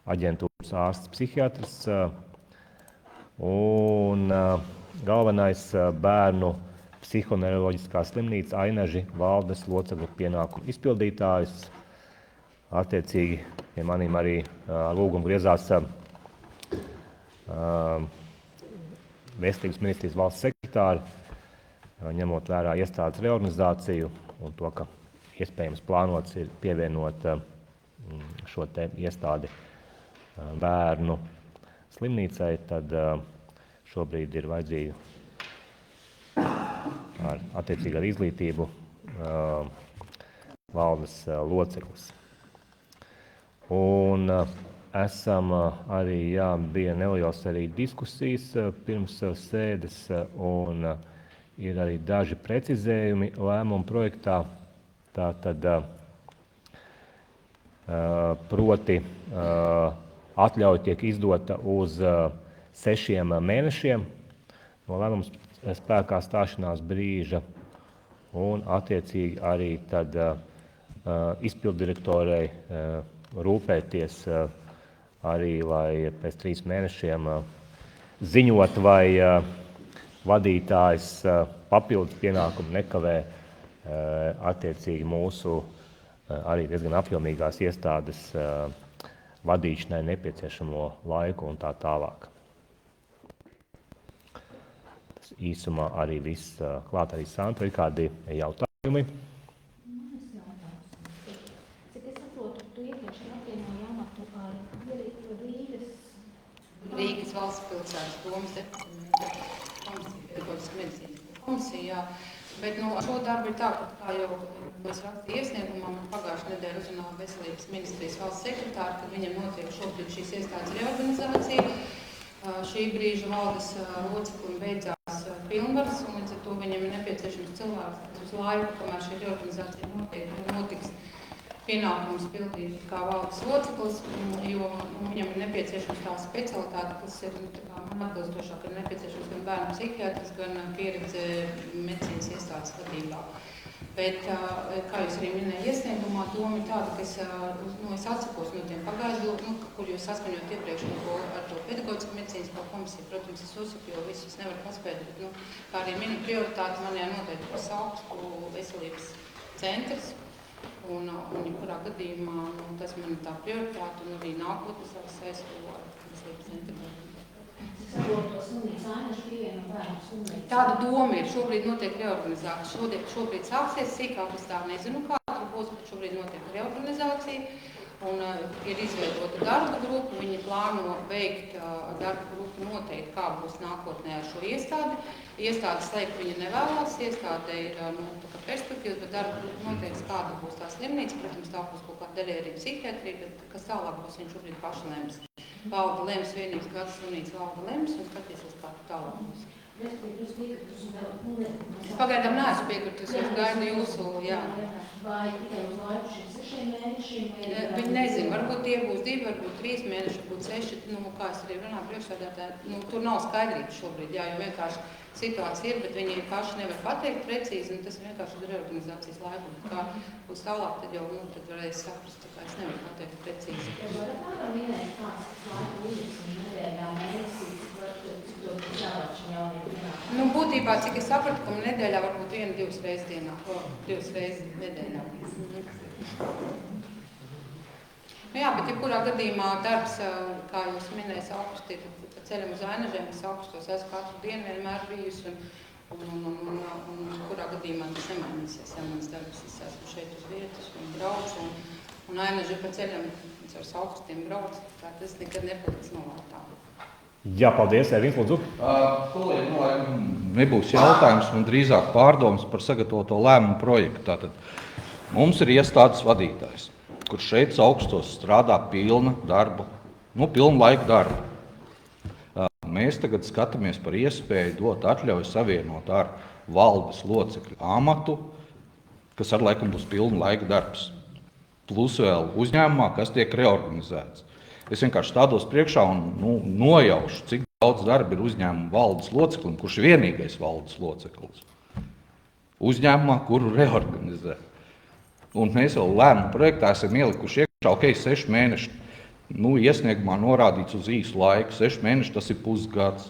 Speaker 2: aģentūras ārsts psihiatrs un galvenais bērnu psihoneiroloģiskā slimnīca Ainaži valdes locekļu pienākumu izpildītājs. Attiecīgi pie maniem arī lūgumu griezās Veselības ministrijas valsts sekretāri, ņemot vērā iestādes reorganizāciju un to, ka iespējams plānots ir pievienot šo te iestādi bērnu slimnīcai, tad šobrīd ir vajadzīga attiecīgi ar izglītību valdes loceklis. Un esam arī, bija nelielas arī diskusijas pirms sēdes, un ir arī daži precizējumi lēmumu projektā. Tātad proti atļauja tiek izdota uz 6 mēnešiem no lēmums spēkā stāšanās brīža, un attiecīgi arī tad izpilddirektorei rūpēties arī, lai pēc 3 mēnešiem ziņot, vai vadītājs papildus pienākumu nekavē attiecīgi mūsu arī diezgan apjomīgās iestādes vadīšanai nepieciešamo laiku un tā tālāk. Tas īsumā arī viss klāt arī Sandra. Ir kādi jautājumi?
Speaker 14: Cik es saprotu, tu iepriekš apvienoji amatu ar
Speaker 15: Rīgas valsts pilsētas domas komisija. Bet šo darbu ir tā, kā jau mēs rakstīju iesniegumā, man pagājušajā nedēļā uzrunāja Veselības ministrijas valsts sekretāri, kad viņam notiek šobrīd šīs iestādes reorganizācija. Šī brīža valdes loceklim beidzās pilnvaras, un līdz ar to viņam ir nepieciešams cilvēks uz laiku, kamēr šī reorganizācija notiks pienākums pildīt kā valdes loceklis, jo viņam ir nepieciešams tā specialitāte, kas ir atbilstošāk, ir nepieciešams gan bērnu psihiatrs, gan pieredze medicīnas iestādes vadībā. Bet, kā jūs arī minēja iesniegumā, doma ir tāda, ka es atsakos no tiem pagaidu, kur jūs saskaņot iepriekš ar to pedagoģisku medicīnisko komisiju. Protams, es uzsaku, jo visus nevar paspēt, bet, kā arī minu prioritāti, man jānoteikti par Sauksku veselības centrs. Un kurā gadījumā tas man ir tā prioritāte un arī nākotnes saistību ar veselības centru. Tāda doma ir. Šobrīd notiek reorganizācija. Šobrīd sāksies sīkāk, es tā nezinu, kā tur būs, bet šobrīd notiek reorganizācija. Un ir izveidota darba grupa, viņi plāno veikt darba grupu noteikti, kā būs nākotnē ar šo iestādi. Iestādi slēgt viņa nevēlās, iestāde ir perspektīvas, bet darba grupa noteiks, kāda būs tā slimnīca. Protams, tā būs kaut kāda daļai arī psihiatrija, bet kas tālāk būs, viņš šobrīd paši lems. Valda lems, vienības gads slimnīca valda lems un skatīsies, kā tālāk būs. Es pagaidām neesmu piekritus, es gaidu jūsu, jā.
Speaker 14: Vai tikai uz laiku šiem 6 mēnešiem?
Speaker 15: Viņi nezinu, varbūt tie būs 2, varbūt 3 mēneši, varbūt 6, kā es arī runāju priekšsēdētāji, tur nav skaidrības šobrīd, jā, jo vienkārši situācija ir, bet viņi paši nevar pateikt precīzi, un tas ir vienkārši uz reorganizācijas laiku. Kā būs tālāk, tad jau, tad varēs saprast, tā kā es nevaru pateikt precīzi.
Speaker 14: Jūs varat tādā minēt, kāds laika līdz un nedēļā mēnesī, cik to jāvāc šim jauniem pienākumiem?
Speaker 15: Būtībā, cik es sapratu, ka nedēļā varbūt 1-2 reizes dienā, 2 reizes nedēļā. Jā, bet jebkurā gadījumā darbs, kā jūs minējat, augustī, ceļam uz Ainažiem, es augstos esmu katru dienu vienmēr bijusi, un kurā gadījumā tas nemainīsies, ja mans darbs, es esmu šeit uz vietas un braucu, un Ainaži pa ceļam ar augstiem brauc, tā tas nekad nepaliks novārtā.
Speaker 2: Jā, paldies, Ervins, lūdzu.
Speaker 7: Nebūs jautājums, man drīzāk pārdomas par sagatavoto lēmumu projektu. Tātad mums ir iestādes vadītājs, kurš šeit augstos strādā pilnu laiku darbu. Mēs tagad skatāmies par iespēju dot atļauju savienot ar valdes locekļu amatu, kas ar laikam būs pilnu laika darbs. Plus vēl uzņēmumā, kas tiek reorganizēts. Es vienkārši stādos priekšā un nojaušu, cik daudz darba ir uzņēmuma valdes loceklim, kurš ir vienīgais valdes loceklis. Uzņēmumā, kuru reorganizē. Un mēs vēl lēmumu projektā esam ielikuši iekšā, 6 mēneši. Iesniegumā norādīts uz īsu laiku, 6 mēneši, tas ir pusgads.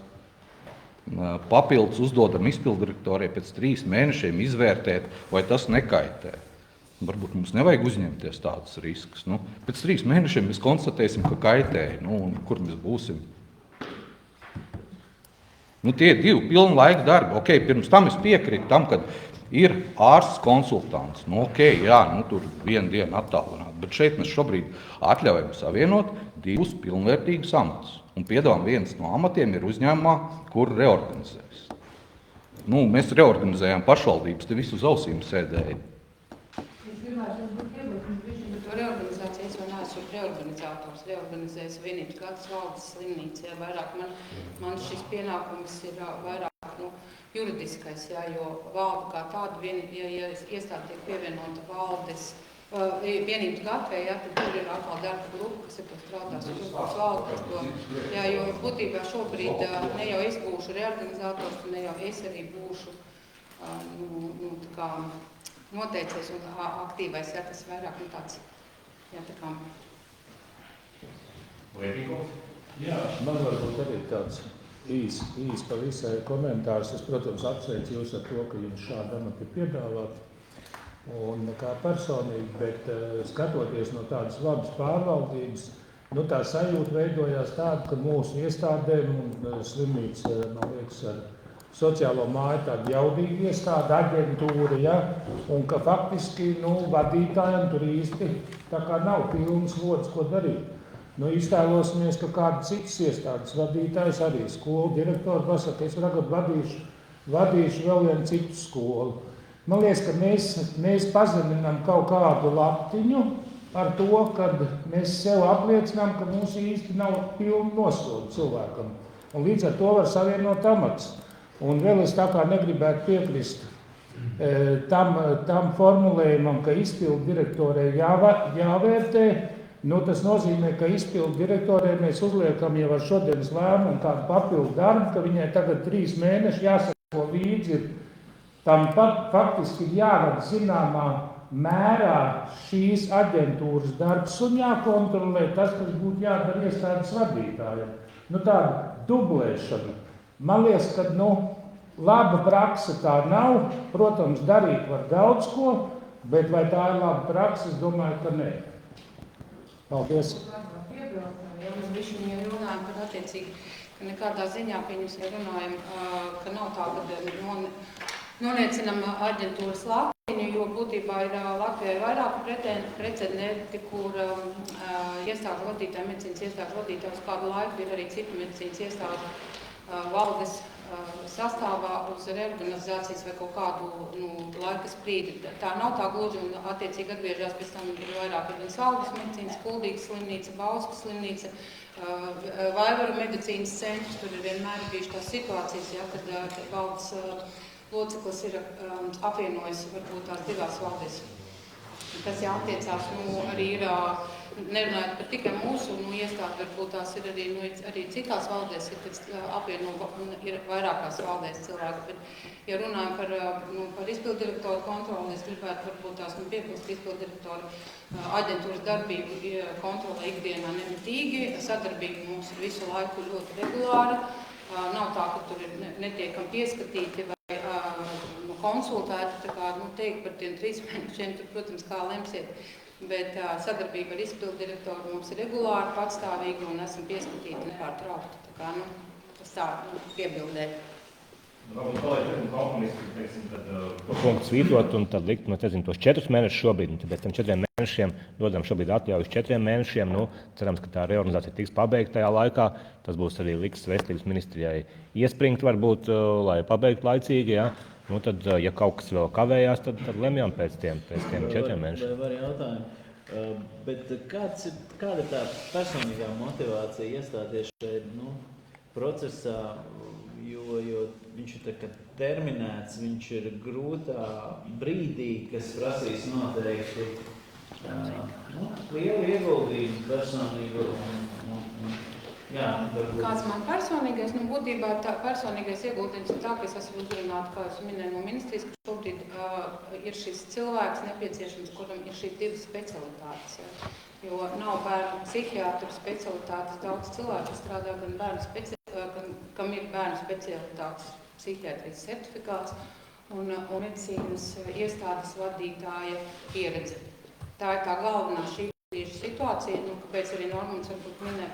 Speaker 7: Papildus uzdodam izpilddirektoriem pēc 3 mēnešiem izvērtēt, vai tas nekaitē. Varbūt mums nevajag uzņemties tādus riskus. Pēc 3 mēnešiem mēs konstatēsim, ka kaitēja, un kur mēs būsim. Tie ir 2 pilnu laika darbi. Pirms tam es piekrītu tam, kad ir ārsts konsultants. Tur 1 diena attālināt. Bet šeit mēs šobrīd atļaujam savienot 2 pilnvērtīgus amatus. Un piedāvājam, viens no amatiem ir uzņēmumā, kur reorganizēs. Mēs reorganizējām pašvaldības, te visu uz ausīm sēdēja.
Speaker 15: Reorganizācija, es vēl neesmu reorganizators, reorganizējas vienības gads valdes slimnīcā. Vairāk man šis pienākums ir vairāk juridiskais, jo valde kā tāda, ja iestāde tiek pievienota valdes vienības gatavē, tad tur ir atkal darba grupa, kas ir strādās uz valdes. Jo būtībā šobrīd ne jau es būšu reorganizators, ne jau es arī būšu noteicies un aktīvais, ja tas vairāk tāds, jā, tā kā.
Speaker 9: Jā, man varbūt arī tāds īs pavisai komentārs. Es, protams, apsveicu jūs ar to, ka jums šāda amata ir piedāvāta. Un kā personīgi, bet skatoties no tādas labas pārvaldības, tā sajūta veidojās tāda, ka mūsu iestādēm un slimnīca, man liekas, ar sociālo māju tāda jaudīga iestāde, aģentūra, ja, un ka faktiski, vadītājiem tur īsti tā kā nav pilnas lods, ko darīt. Iztēlosimies, ka kāda citas iestādes vadītājs, arī skolu direktori pasaka, es tagad vadīšu vēl vienu citu skolu. Man liekas, ka mēs pazeminām kaut kādu latiņu ar to, kad mēs sev apliecinām, ka mums īsti nav pilna nosloga cilvēkam. Un līdz ar to var savienot amats. Un vēl es tā kā negribētu piekrist tam formulējumam, ka izpildu direktorei jāvērtē. Tas nozīmē, ka izpildu direktorei mēs uzliekam jau ar šodienas lēmumu kādu papildu darbu, ka viņai tagad 3 mēneši jāsako līdzi. Tam faktiski jārada zināmā mērā šīs aģentūras darbs un jākontrolē tas, kas būtu jādara iestādes vadītājiem. Tāda dublēšana. Man liekas, ka laba praksa tā nav. Protams, darīt var daudz ko, bet vai tā ir laba praksa, es domāju, ka nē. Paldies.
Speaker 15: Ja mēs bišķiņi jau runājam par attiecīgi, ka nekādā ziņā runājam, ka nav tā, ka noniecinam aģentūras latiņu, jo būtībā ir Latvijā vairāk precedenti, kur iestāžu vadītāji, medicīnas iestāžu vadītāji uz kādu laiku ir arī citu medicīnas iestāžu valdes sastāvā uz reorganizācijas vai kaut kādu laika sprīdi. Tā nav tā gluži un attiecīgi atgriežās pēc tam ir vairāk Saules medicīnas, Kuldīgas slimnīca, Bauskas slimnīca, Vaivaru medicīnas centrs. Tur ir vienmēr bijuši tās situācijas, ja, kad valdes loceklis ir apvienojis varbūt tās 2 valdēs. Tas jāattiecās arī ir, nerunājot par tikai mūsu iestādi, varbūt tās ir arī citās valdēs, ir vairākās valdēs cilvēki. Bet, ja runājam par izpildirektoru kontroli, es gribētu varbūt tās piebilst izpildirektoru aģentūras darbību kontrole ikdienā nemitīgi, sadarbība mums ir visu laiku ļoti regulāra. Nav tā, ka tur netiekam pieskatīti vai konsultēti, tā kā teikt par tiem 3 mēnešiem, tur, protams, kā lemsiet. Bet sadarbība ar izpildu direktoru mums ir regulāri, patstāvīga un esam pieskatīti nepārtraukti. Tā kā, tas tā piebildē.
Speaker 2: Varbūt kolēģi kompromisu, teiksim, tad punktu svītrot un tad likt, tos 4 mēnešus šobrīd, un pēc tam 4 mēnešiem dodam šobrīd atļauju uz 4 mēnešiem. Cerams, ka tā reorganizācija tiks pabeigta tajā laikā. Tas būs arī liks veselības ministrijai iespringt varbūt, lai pabeigtu laicīgi, ja. Tad, ja kaut kas vēl kavējās, tad lemjam pēc tiem 4 mēnešiem.
Speaker 3: Var jautājumu. Bet kāda ir tā personīgā motivācija iestāties šeit procesā? Jo viņš ir terminēts, viņš ir grūtā brīdī, kas prasīs noteikti lielu ieguldījumu personīgu.
Speaker 15: Kāds man personīgais, būtībā tā personīgais ieguldījums ir tā, ka es esmu uzrunāta, kā es minēju no ministrijas, ka šobrīd ir šis cilvēks nepieciešams, kuram ir šīs 2 specialitātes. Ja. Jo nav bērnu psihiatru specialitātes, daudz cilvēku strādā gan kam ir bērnu specialitātes psihiatrijas certifikāts un medicīnas iestādes vadītāja pieredze. Tā ir tā galvenā šī situācija, kāpēc arī Normans varbūt minē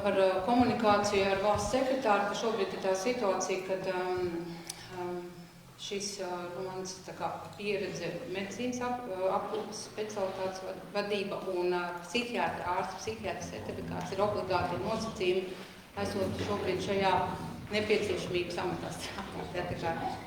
Speaker 15: par komunikāciju ar valsts sekretāru, ka šobrīd ir tā situācija, kad šis mans pieredze medicīnas aprūpes specialitātes vadība un ārsta psihiatra certifikāts ir obligāti nosacījumi, esot šobrīd šajā nepieciešamības amatā strādāt.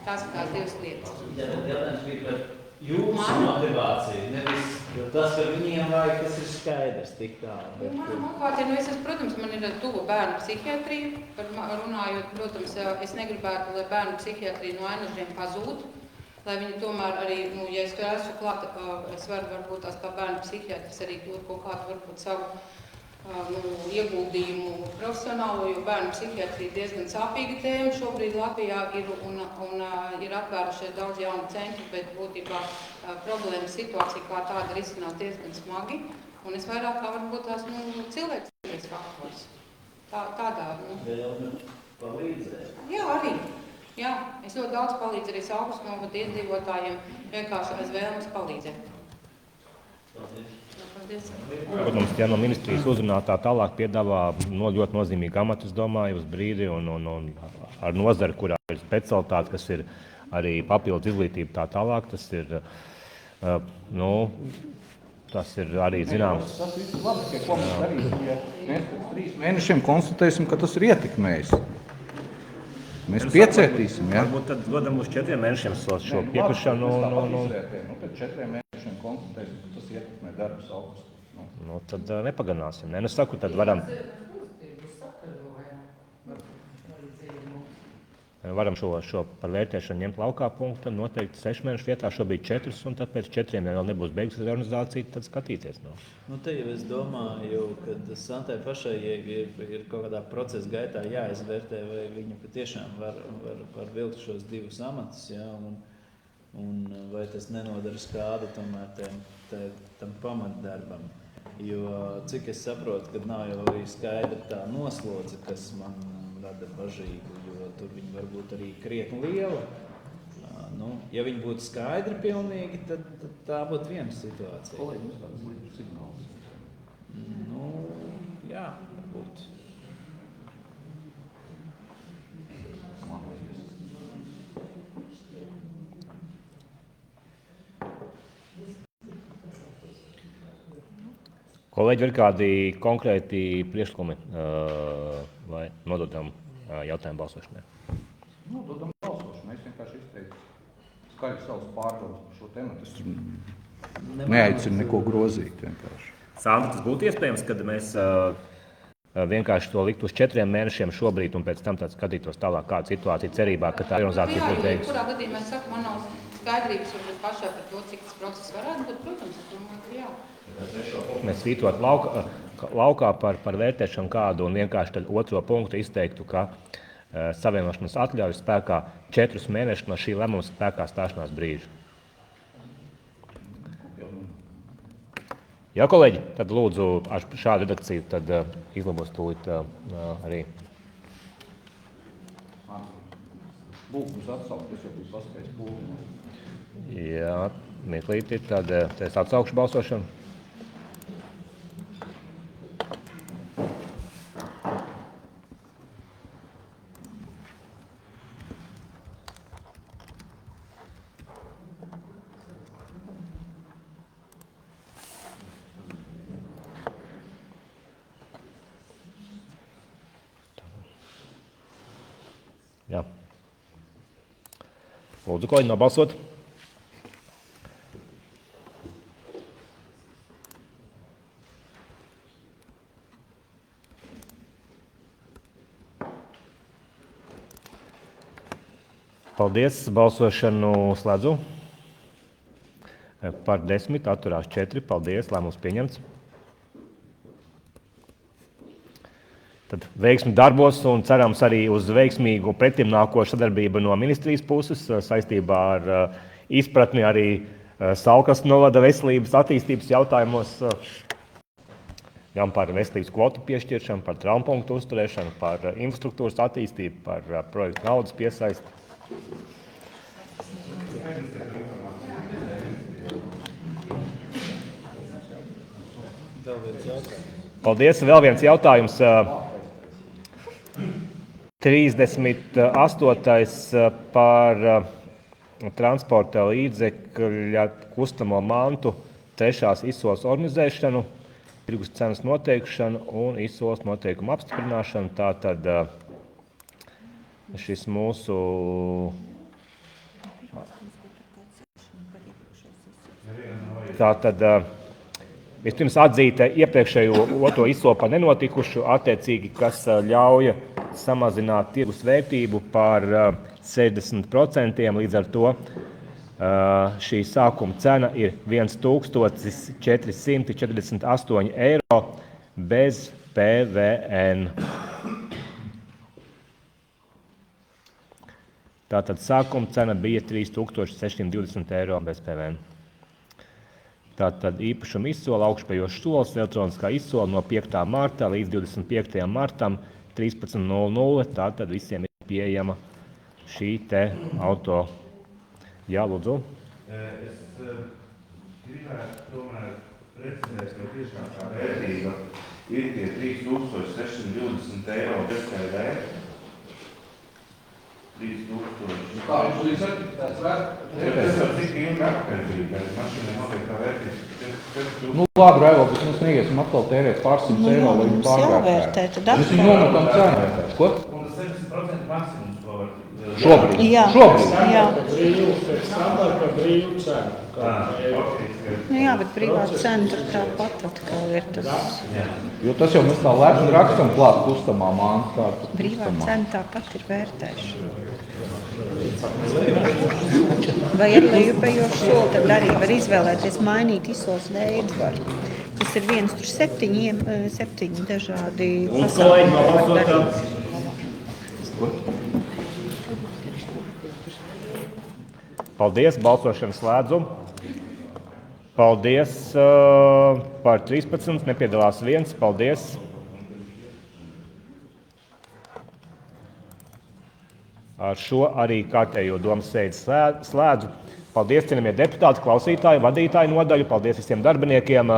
Speaker 15: Tās ir tās 2 lietas.
Speaker 3: Jautājums bija par jūsu motivāciju, nevis tas, ka viņiem vajag, tas ir skaidrs tik tā.
Speaker 15: Mana motivācija, protams, man ir tuva bērnu psihiatrija. Runājot, protams, es negribētu, lai bērnu psihiatrija no ainažiem pazūd, lai viņi tomēr arī, ja es tur esmu klāt, es varu varbūt tās kā bērnu psihiatris arī dot kaut kādu varbūt savu ieguldījumu profesionālo, jo bērnu psihiatrija diezgan sāpīga tēma šobrīd Latvijā ir un ir atvērušies daudz jaunu centru, bet būtībā problēma situācija kā tāda risinās diezgan smagi. Un es vairāk kā varbūt tās cilvēks faktors. Tādā.
Speaker 3: Vēlme palīdzēt.
Speaker 15: Jā, arī. Jā, es ļoti daudz palīdzu arī Saukas novada iedzīvotājiem vienkārši aiz vēlmes palīdzēt. Paldies.
Speaker 2: Protams, ja no ministrijas uzrunā tālāk piedāvā ļoti nozīmīgi amatu, es domāju, uz brīdi un ar nozari, kurā ir specialitāte, kas ir arī papildus izglītība tā tālāk, tas ir, tas ir arī zināms.
Speaker 7: Tas viss ir labi, ko mēs darīsim, ja mēs pēc 3 mēnešiem konstatēsim, ka tas ir ietekmējis. Mēs piecietīsim, ja?
Speaker 2: Varbūt tad dodam uz 4 mēnešiem šo piekrišanu.
Speaker 7: Pēc 4 mēnešiem konstatēsim, ka tas ietekmē darbu Saukas.
Speaker 2: Tad nepagarināsim. Es saku, tad varam šo par vērtēšanu ņemt laukā punktu, noteikti 6 mēnešu vietā, šobrīd 4, un tad pēc 4, ja vēl nebūs beigusies reorganizācija, tad skatīties.
Speaker 3: Te jau es domāju, ka Santai pašai ir kaut kādā procesa gaitā jāizvērtē, vai viņa patiešām var vilkt šos 2 amatus, ja, un vai tas nenodara skādu tomēr tam pamatdarbam. Jo, cik es saprotu, ka nav jau arī skaidra tā noslodze, kas man rada bažību, jo tur viņi var būt arī krietni liela. Ja viņi būtu skaidri pilnīgi, tad tā būtu viena situācija. Jā, varbūt.
Speaker 2: Kolēģi, ir kādi konkrēti priekšlikumi vai nododam jautājumu balsošanai?
Speaker 7: Nododam balsošanai. Es vienkārši izteicu skaidri savus pārdomas par šo tematu. Es neaicinu neko grozīt vienkārši.
Speaker 2: Sandra, tas būtu iespējams, kad mēs vienkārši to liktu uz 4 mēnešiem šobrīd un pēc tam tad skatītos tālāk kāda situācija cerībā, ka tā organizācija būtu beigusies.
Speaker 15: Kurā gadījumā es saku, man nav skaidrības pašā par to, cik tas process varētu būt, protams, es domāju, ka jā.
Speaker 2: Mēs svītot laukā par vērtēšanu kādu un vienkārši tad otro punktu izteiktu, ka savienošanas atļaujas spēkā 4 mēnešus no šī lēmuma spēkā stāšanās brīža. Jā, kolēģi, tad lūdzu ar šādu redakciju tad izlabos tūlīt arī.
Speaker 7: Būkums atsaukt, es jau biju paspējis būkumu.
Speaker 2: Jā, mirklīti, tad es atsaukšu balsošanu. Jā. Lūdzu, kolēģi, nobalsot. Paldies, balsošanu slēdzu. Par 10, atturās 4. Paldies, lēmums pieņemts. Tad veiksmi darbos un cerams arī uz veiksmīgu pretimnākošu sadarbību no ministrijas puses saistībā ar izpratni arī Saukas novada veselības attīstības jautājumos, gan par veselības kvotu piešķiršanu, par traumpunktu uzturēšanu, par infrastruktūras attīstību, par projektu naudas piesaisti. Paldies, vēl viens jautājums. 38. par transporta līdzekļa kustamo mantu 3. izsoles organizēšanu, tirgus cenas noteikšanu un izsoles noteikumu apstiprināšanu. Tātad šis mūsu vispirms atzīta iepriekšējo otro izsoli par nenotikušu, attiecīgi, kas ļauj samazināt tirgus vērtību par 60%, līdz ar to šī sākuma cena ir 1448 eiro bez PVN. Tātad sākuma cena bija 3620 eiro bez PVN. Tātad īpašuma izsola, augšpējošs solis, elektroniskā izsola no 5. marta līdz 25. martam 13.00. Tātad visiem ir pieejama šī te auto. Jā, lūdzu.
Speaker 6: Es gribētu tomēr precizēt, ka tiešām tā vērtība ir tie 3620 eiro bez PVN. 3000.
Speaker 7: Kā jūs tāds vērts?
Speaker 6: Tas jau cik ilgi atpērtīgi, bet mašīnai notiek tā vērtība.
Speaker 7: Nu, labi, Raivo, bet mēs neiesim atkal tērēt pār 100 eiro, lai viņu
Speaker 1: jāvērtē, tad
Speaker 7: mēs viņu nometam cenu. Ko?
Speaker 6: Un 70% maksimums to var...
Speaker 7: Šobrīd.
Speaker 1: Jā.
Speaker 7: Šobrīd.
Speaker 1: Jā.
Speaker 9: Standarta brīvu cenu.
Speaker 1: Nu jā, bet brīvā cena tur tāpat atkal ir tas.
Speaker 7: Jo tas jau mēs tā lepni rakstam klāt kustamā māna.
Speaker 1: Brīvā cena tāpat ir vērtēšana. Vai ar lejupējošu soli tad arī var izvēlēties mainīt izsoles veidu var. Tas ir viens tur septiņi dažādi pasākumi.
Speaker 2: Paldies, balsošanu slēdzu. Paldies par 13, nepiedalās 1. Paldies. Ar šo arī kārtējo domas sēdi slēdzu. Paldies, cienījamie deputāti, klausītāji, vadītāji nodaļu. Paldies visiem darbiniekiem.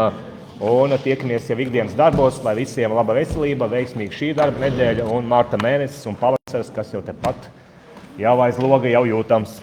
Speaker 2: Un tiekamies jau ikdienas darbos, lai visiem laba veselība, veiksmīga šī darba nedēļa un marta mēnesis un pavasaris, kas jau tepat jau aiz loga jau jūtams.